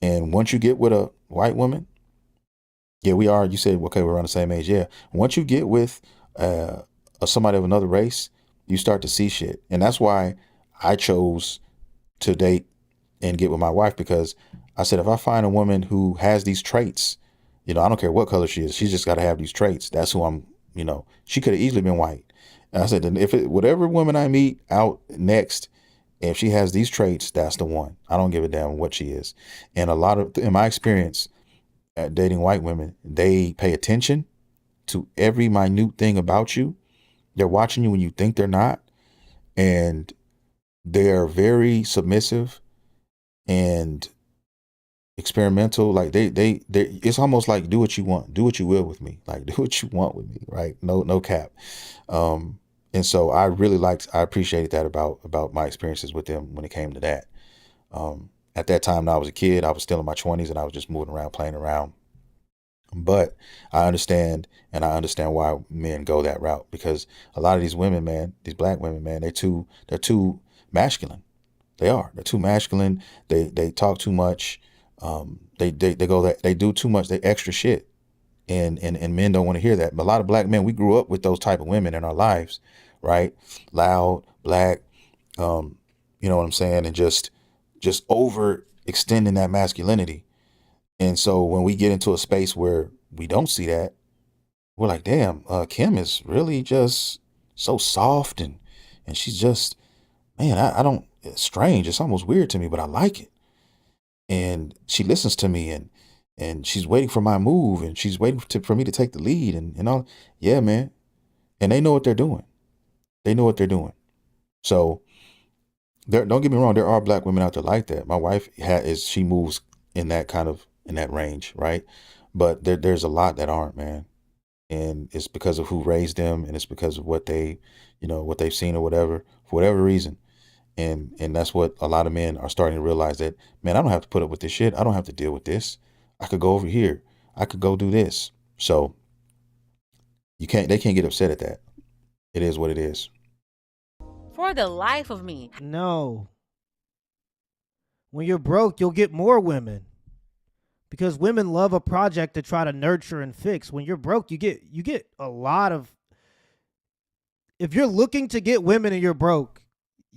And once you get with a white woman, yeah, we are. You said, okay, we're around the same age. Yeah. Once you get with somebody of another race, you start to see shit. And that's why I chose to date and get with my wife, because I said, if I find a woman who has these traits, You know, I don't care what color she is. She's just got to have these traits. That's who I'm, you know, she could have easily been white. And I said, whatever woman I meet out next, if she has these traits, that's the one. I don't give a damn what she is. And in my experience at dating white women, they pay attention to every minute thing about you. They're watching you when you think they're not. And they're very submissive and experimental. Like they it's almost like do what you want, do what you will with me, like do what you want with me, right? No cap. And so I appreciated that about my experiences with them when it came to that. At that time, when I was a kid, I was still in my 20s and I was just moving around, playing around. But I understand why men go that route, because a lot of these women, man, these black women, man, they're too masculine. They're too masculine. They talk too much. They do too much. They extra shit, and men don't want to hear that. But a lot of black men, we grew up with those type of women in our lives, right? Loud, black, you know what I'm saying, and just over extending that masculinity. And so when we get into a space where we don't see that, we're like, damn, Kim is really just so soft, and she's just, man, I don't. It's strange. It's almost weird to me, but I like it. And she listens to me, and she's waiting for my move, and she's waiting for me to take the lead, and all. Yeah, man. And they know what they're doing. So don't get me wrong. There are black women out there like that. My wife she moves in that range, right? But there's a lot that aren't, man. And it's because of who raised them, and it's because of what they've seen or whatever, for whatever reason. And that's what a lot of men are starting to realize, that, man, I don't have to put up with this shit. I don't have to deal with this. I could go over here. I could go do this. So they can't get upset at that. It is what it is. For the life of me. No. When you're broke, you'll get more women, because women love a project to try to nurture and fix. When you're broke, you get a lot of. If you're looking to get women and you're broke,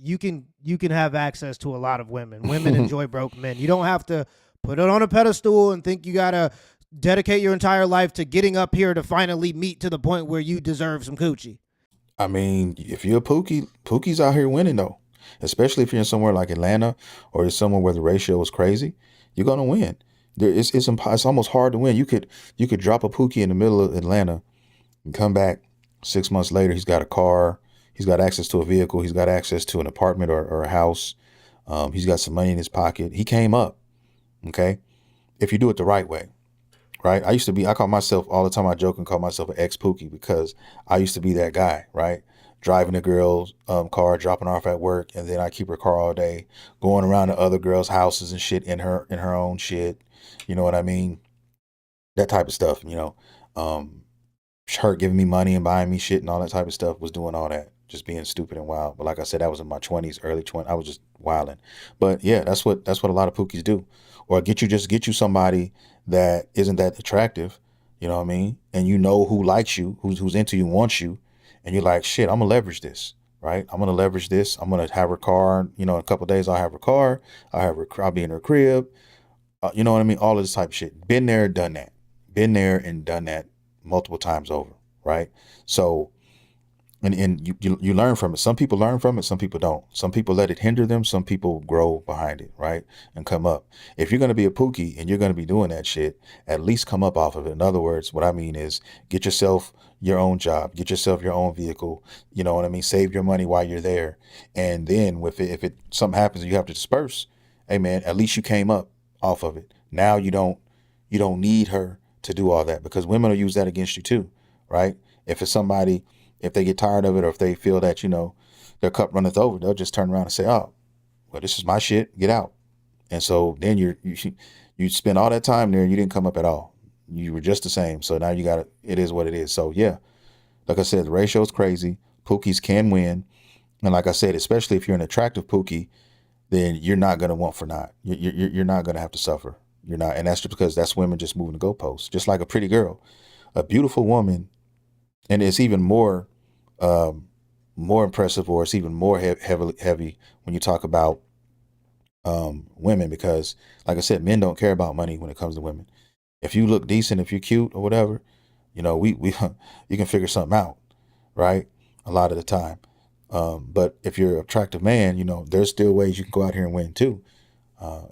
you can have access to a lot of women. Women enjoy broke men. You don't have to put it on a pedestal and think you gotta dedicate your entire life to getting up here to finally meet to the point where you deserve some coochie. I mean, if you're a Pookie's out here winning though. Especially if you're in somewhere like Atlanta, or it's somewhere where the ratio is crazy, you're gonna win. It's almost hard to win. You could drop a Pookie in the middle of Atlanta and come back 6 months later. He's got a car. He's got access to a vehicle. He's got access to an apartment or a house. He's got some money in his pocket. He came up, okay? If you do it the right way, right? I call myself, all the time I joke and call myself an ex-Pookie, because I used to be that guy, right? Driving a girl's car, dropping her off at work, and then I keep her car all day, going around to other girls' houses and shit in her own shit. You know what I mean? That type of stuff, you know. Her giving me money and buying me shit and all that type of stuff, was doing all that. Just being stupid and wild. But like I said, that was in my 20s, early 20s. I was just wilding. But yeah, that's what a lot of Pookies do. Or get you somebody that isn't that attractive, you know what I mean? And you know who likes you, who's into you, wants you, and you're like, shit, I'm gonna leverage this, right? I'm gonna leverage this. I'm gonna have her car. You know, in a couple of days, I'll have her car. I'll be in her crib. You know what I mean? All of this type of shit. Been there, done that. Been there and done that multiple times over, right? So. And you learn from it. Some people learn from it. Some people don't. Some people let it hinder them. Some people grow behind it, right? And come up. If you're going to be a Pookie and you're going to be doing that shit, at least come up off of it. In other words, what I mean is get yourself your own job, get yourself your own vehicle. You know what I mean? Save your money while you're there. And then if something happens and you have to disperse, hey man, at least you came up off of it. Now you don't need her to do all that, because women will use that against you too, right? If they get tired of it, or if they feel that, you know, their cup runneth over, they'll just turn around and say, oh, well, this is my shit, get out. And so then you spend all that time there and you didn't come up at all. You were just the same. So now it is what it is. So yeah, like I said, the ratio is crazy. Pookies can win. And like I said, especially if you're an attractive Pookie, then you're not going to want for not. You're not going to have to suffer. You're not. And that's just because that's women just moving the goalposts. Just like a pretty girl, a beautiful woman. And it's even more impressive, or it's even more heavy when you talk about women, because, like I said, men don't care about money when it comes to women. If you look decent, if you're cute or whatever, you know, we you can figure something out, right? A lot of the time. But if you're an attractive man, you know, there's still ways you can go out here and win too,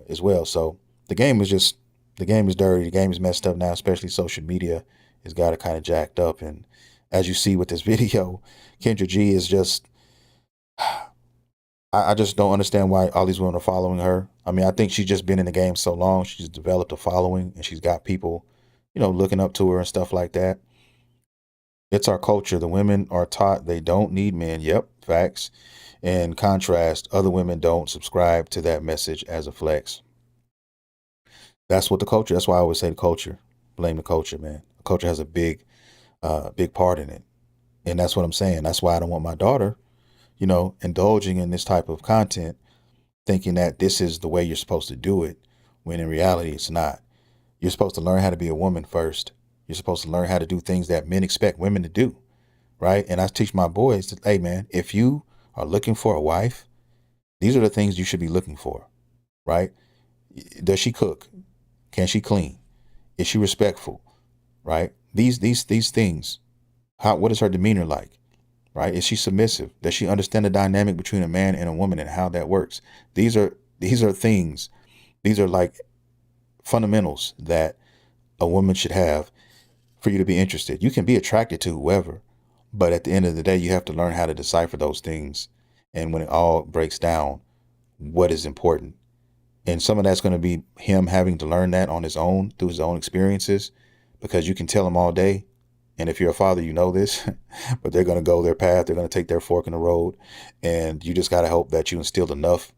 as well. So the game is dirty. The game is messed up now, especially social media has got it kind of jacked up. And as you see with this video, Kendra G is just, I just don't understand why all these women are following her. I mean, I think she's just been in the game so long. She's developed a following and she's got people, you know, looking up to her and stuff like that. It's our culture. The women are taught they don't need men. Yep, facts. In contrast, other women don't subscribe to that message as a flex. That's what the culture, that's why I always say the culture. Blame the culture, man. The culture has a big part in it. And that's what I'm saying. That's why I don't want my daughter, you know, indulging in this type of content, thinking that this is the way you're supposed to do it, when in reality it's not. You're supposed to learn how to be a woman first. You're supposed to learn how to do things that men expect women to do, right? And I teach my boys that, hey, man, if you are looking for a wife, these are the things you should be looking for, right? Does she cook? Can she clean? Is she respectful, right? These things. What is her demeanor like, right? Is she submissive? Does she understand the dynamic between a man and a woman and how that works? These are things. These are like fundamentals that a woman should have for you to be interested. You can be attracted to whoever, but at the end of the day, you have to learn how to decipher those things. And when it all breaks down, what is important? And some of that's going to be him having to learn that on his own, through his own experiences, because you can tell him all day. And if you're a father, you know this, but they're going to go their path. They're going to take their fork in the road. And you just got to hope that you instilled enough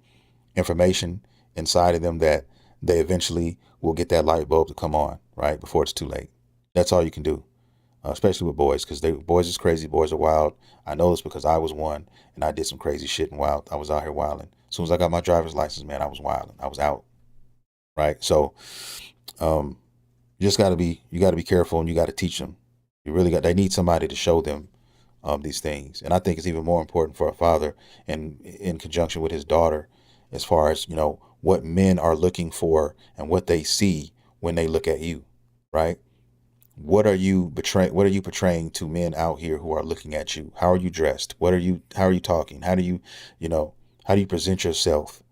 information inside of them that they eventually will get that light bulb to come on, right? Before it's too late. That's all you can do, especially with boys, because boys is crazy. Boys are wild. I know this because I was one and I did some crazy shit and wild. I was out here wilding. As soon as I got my driver's license, man, I was wilding. I was out, right? So you got to be careful, and you got to teach them. They need somebody to show them these things. And I think it's even more important for a father, and in conjunction with his daughter, as far as, you know, what men are looking for and what they see when they look at you, right? What are you portraying to men out here who are looking at you? How are you dressed? How are you talking? How do you present yourself?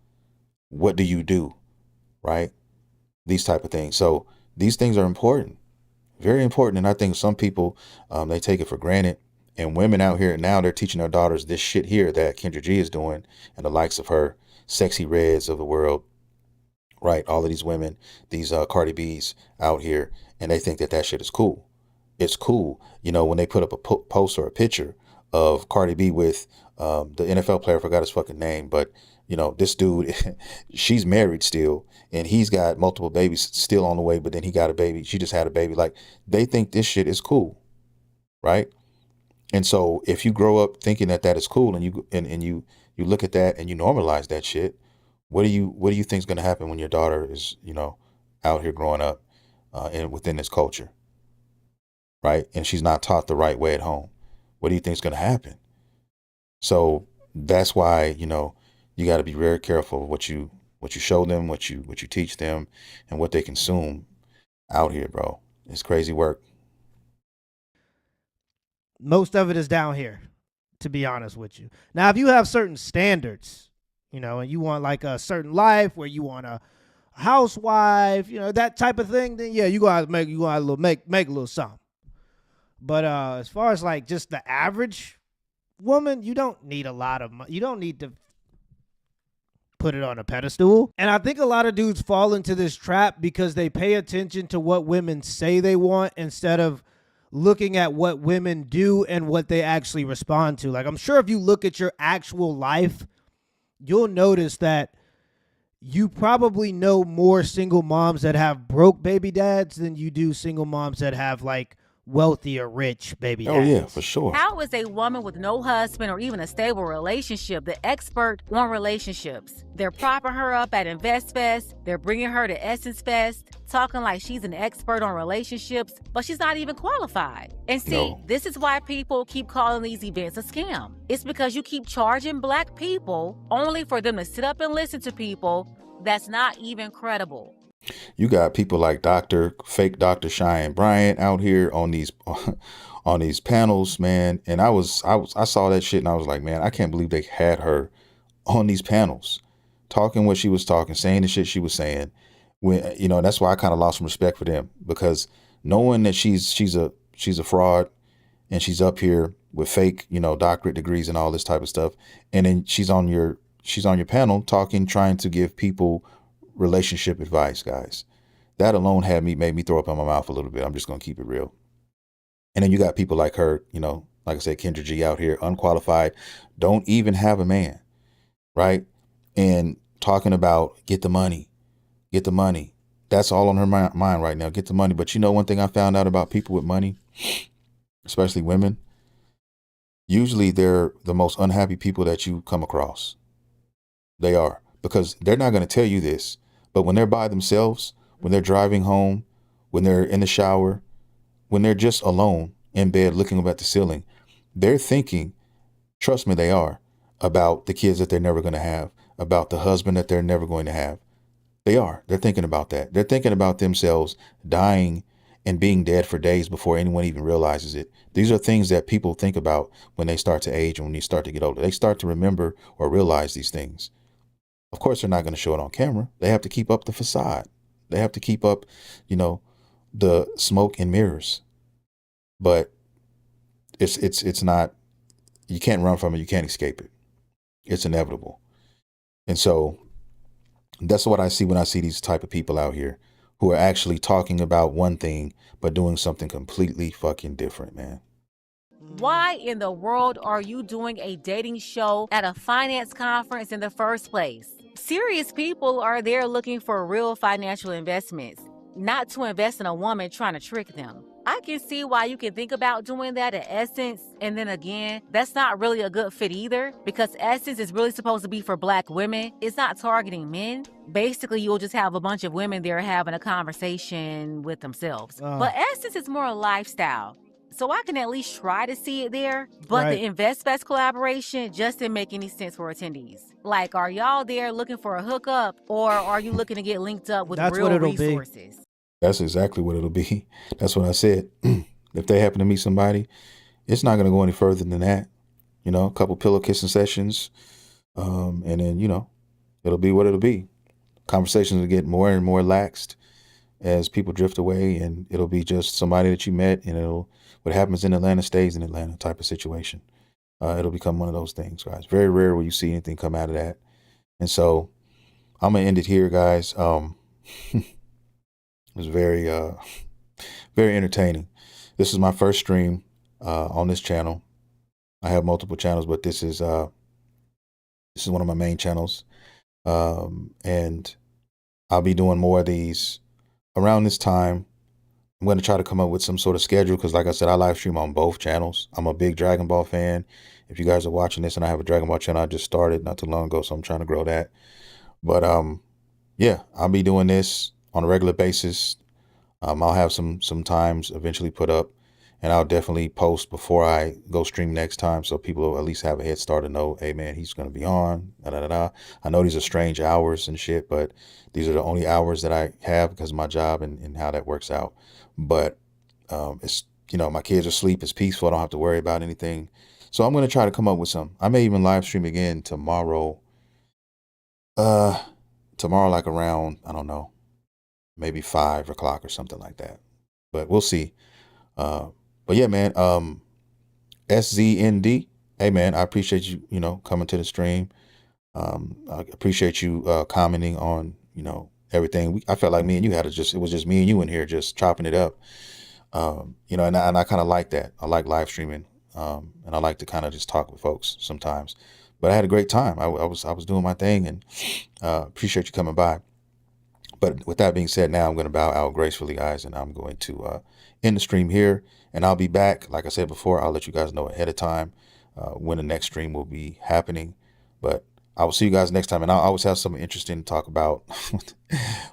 What do you do? Right? These type of things. So these things are important, very important. And I think some people, they take it for granted. And women out here now, they're teaching their daughters this shit here that Kendra G is doing, and the likes of her, Sexy Reds of the world, right? All of these women, these Cardi B's out here, and they think that shit is cool. It's cool, you know, when they put up a post or a picture of Cardi B with the NFL player, I forgot his fucking name, but, you know, this dude, she's married still, and he's got multiple babies still on the way, but then he got a baby. She just had a baby. Like, they think this shit is cool, right? And so if you grow up thinking that is cool, and you look at that and you normalize that shit, what do you think is going to happen when your daughter is, you know, out here growing up and within this culture, right? And she's not taught the right way at home. What do you think is going to happen? So that's why, you know, you got to be very careful of what you show them, what you teach them, and what they consume out here, bro. It's crazy work. Most of it is down here, to be honest with you. Now, if you have certain standards, you know, and you want like a certain life where you want a housewife, you know, that type of thing, then yeah, you gotta make a little something. But as far as like just the average woman, you don't need a lot of money. You don't need to put it on a pedestal. And I think a lot of dudes fall into this trap because they pay attention to what women say they want instead of looking at what women do and what they actually respond to. Like, I'm sure if you look at your actual life, you'll notice that you probably know more single moms that have broke baby dads than you do single moms that have like wealthy or rich baby dads. Oh yeah, for sure. How is a woman with no husband or even a stable relationship the expert on relationships? They're propping her up at Invest Fest. They're bringing her to Essence Fest, talking like she's an expert on relationships, but she's not even qualified. And see, This is why people keep calling these events a scam. It's because you keep charging Black people only for them to sit up and listen to people that's not even credible. You got people like fake Dr. Cheyenne Bryant out here on these on these panels, man. And I saw that shit and I was like, man, I can't believe they had her on these panels, talking what she was talking, saying the shit she was saying. When, you know, that's why I kind of lost some respect for them, because knowing that she's a fraud, and she's up here with fake, you know, doctorate degrees and all this type of stuff, and then she's on your panel talking, trying to give people relationship advice, guys. That alone made me throw up in my mouth a little bit. I'm just gonna keep it real. And then you got people like her, you know, like I said, Kendra G out here, unqualified, don't even have a man, right? And talking about get the money. That's all on her mind right now. Get the money. But you know, one thing I found out about people with money, especially women, usually they're the most unhappy people that you come across. They are, because they're not going to tell you this, but when they're by themselves, when they're driving home, when they're in the shower, when they're just alone in bed looking up at the ceiling, they're thinking, trust me, they are, about the kids that they're never going to have, about the husband that they're never going to have. They're thinking about that. They're thinking about themselves dying and being dead for days before anyone even realizes it. These are things that people think about when they start to age and when they start to get older. They start to remember or realize these things. Of course, they're not going to show it on camera. They have to keep up the facade. They have to keep up, you know, the smoke and mirrors. But it's not, you can't run from it. You can't escape it. It's inevitable. And so that's what I see when I see these type of people out here who are actually talking about one thing, but doing something completely fucking different, man. Why in the world are you doing a dating show at a finance conference in the first place? Serious people are there looking for real financial investments, not to invest in a woman trying to trick them. I can see why you can think about doing that at Essence, and then again, that's not really a good fit either, because Essence is really supposed to be for Black women. It's not targeting men. Basically, you'll just have a bunch of women there having a conversation with themselves. But Essence is more a lifestyle, so I can at least try to see it there. But the InvestFest collaboration just didn't make any sense for attendees. Like, are y'all there looking for a hookup, or are you looking to get linked up with real resources? That's exactly what it'll be. That's what I said. If they happen to meet somebody, it's not going to go any further than that. You know, a couple pillow kissing sessions. And then, you know, it'll be what it'll be. Conversations will get more and more laxed as people drift away, and it'll be just somebody that you met, and what happens in Atlanta stays in Atlanta type of situation. It'll become one of those things, guys. Very rare will you see anything come out of that. And so I'm going to end it here, guys. It was very, very entertaining. This is my first stream on this channel. I have multiple channels, but this is one of my main channels, and I'll be doing more of these around this time. I'm going to try to come up with some sort of schedule because, like I said, I live stream on both channels. I'm a big Dragon Ball fan. If you guys are watching this, and I have a Dragon Ball channel I just started not too long ago, so I'm trying to grow that. But yeah, I'll be doing this on a regular basis. I'll have some times eventually put up, and I'll definitely post before I go stream next time, so people will at least have a head start to know, hey man, he's going to be on. I know these are strange hours and shit, but these are the only hours that I have because of my job and how that works out. But it's, you know, my kids are asleep. It's peaceful. I don't have to worry about anything. So I'm going to try to come up with some. I may even live stream again tomorrow. Tomorrow, like around, I don't know, maybe 5 o'clock or something like that. But we'll see. But yeah, man, SZND. Hey man, I appreciate you, you know, coming to the stream. I appreciate you commenting on, you know, everything. I felt like me and you it was just me and you in here just chopping it up. You know, and I kind of like that. I like live streaming. And I like to kind of just talk with folks sometimes. But I had a great time. I was doing my thing, and appreciate you coming by. But with that being said, now I'm going to bow out gracefully, guys, and I'm going to end the stream here. And I'll be back. Like I said before, I'll let you guys know ahead of time when the next stream will be happening. But I will see you guys next time. And I'll always have something interesting to talk about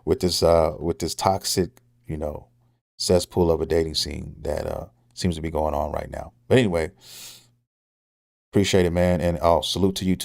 with this toxic, you know, cesspool of a dating scene that seems to be going on right now. But anyway, appreciate it, man. And salute to you too.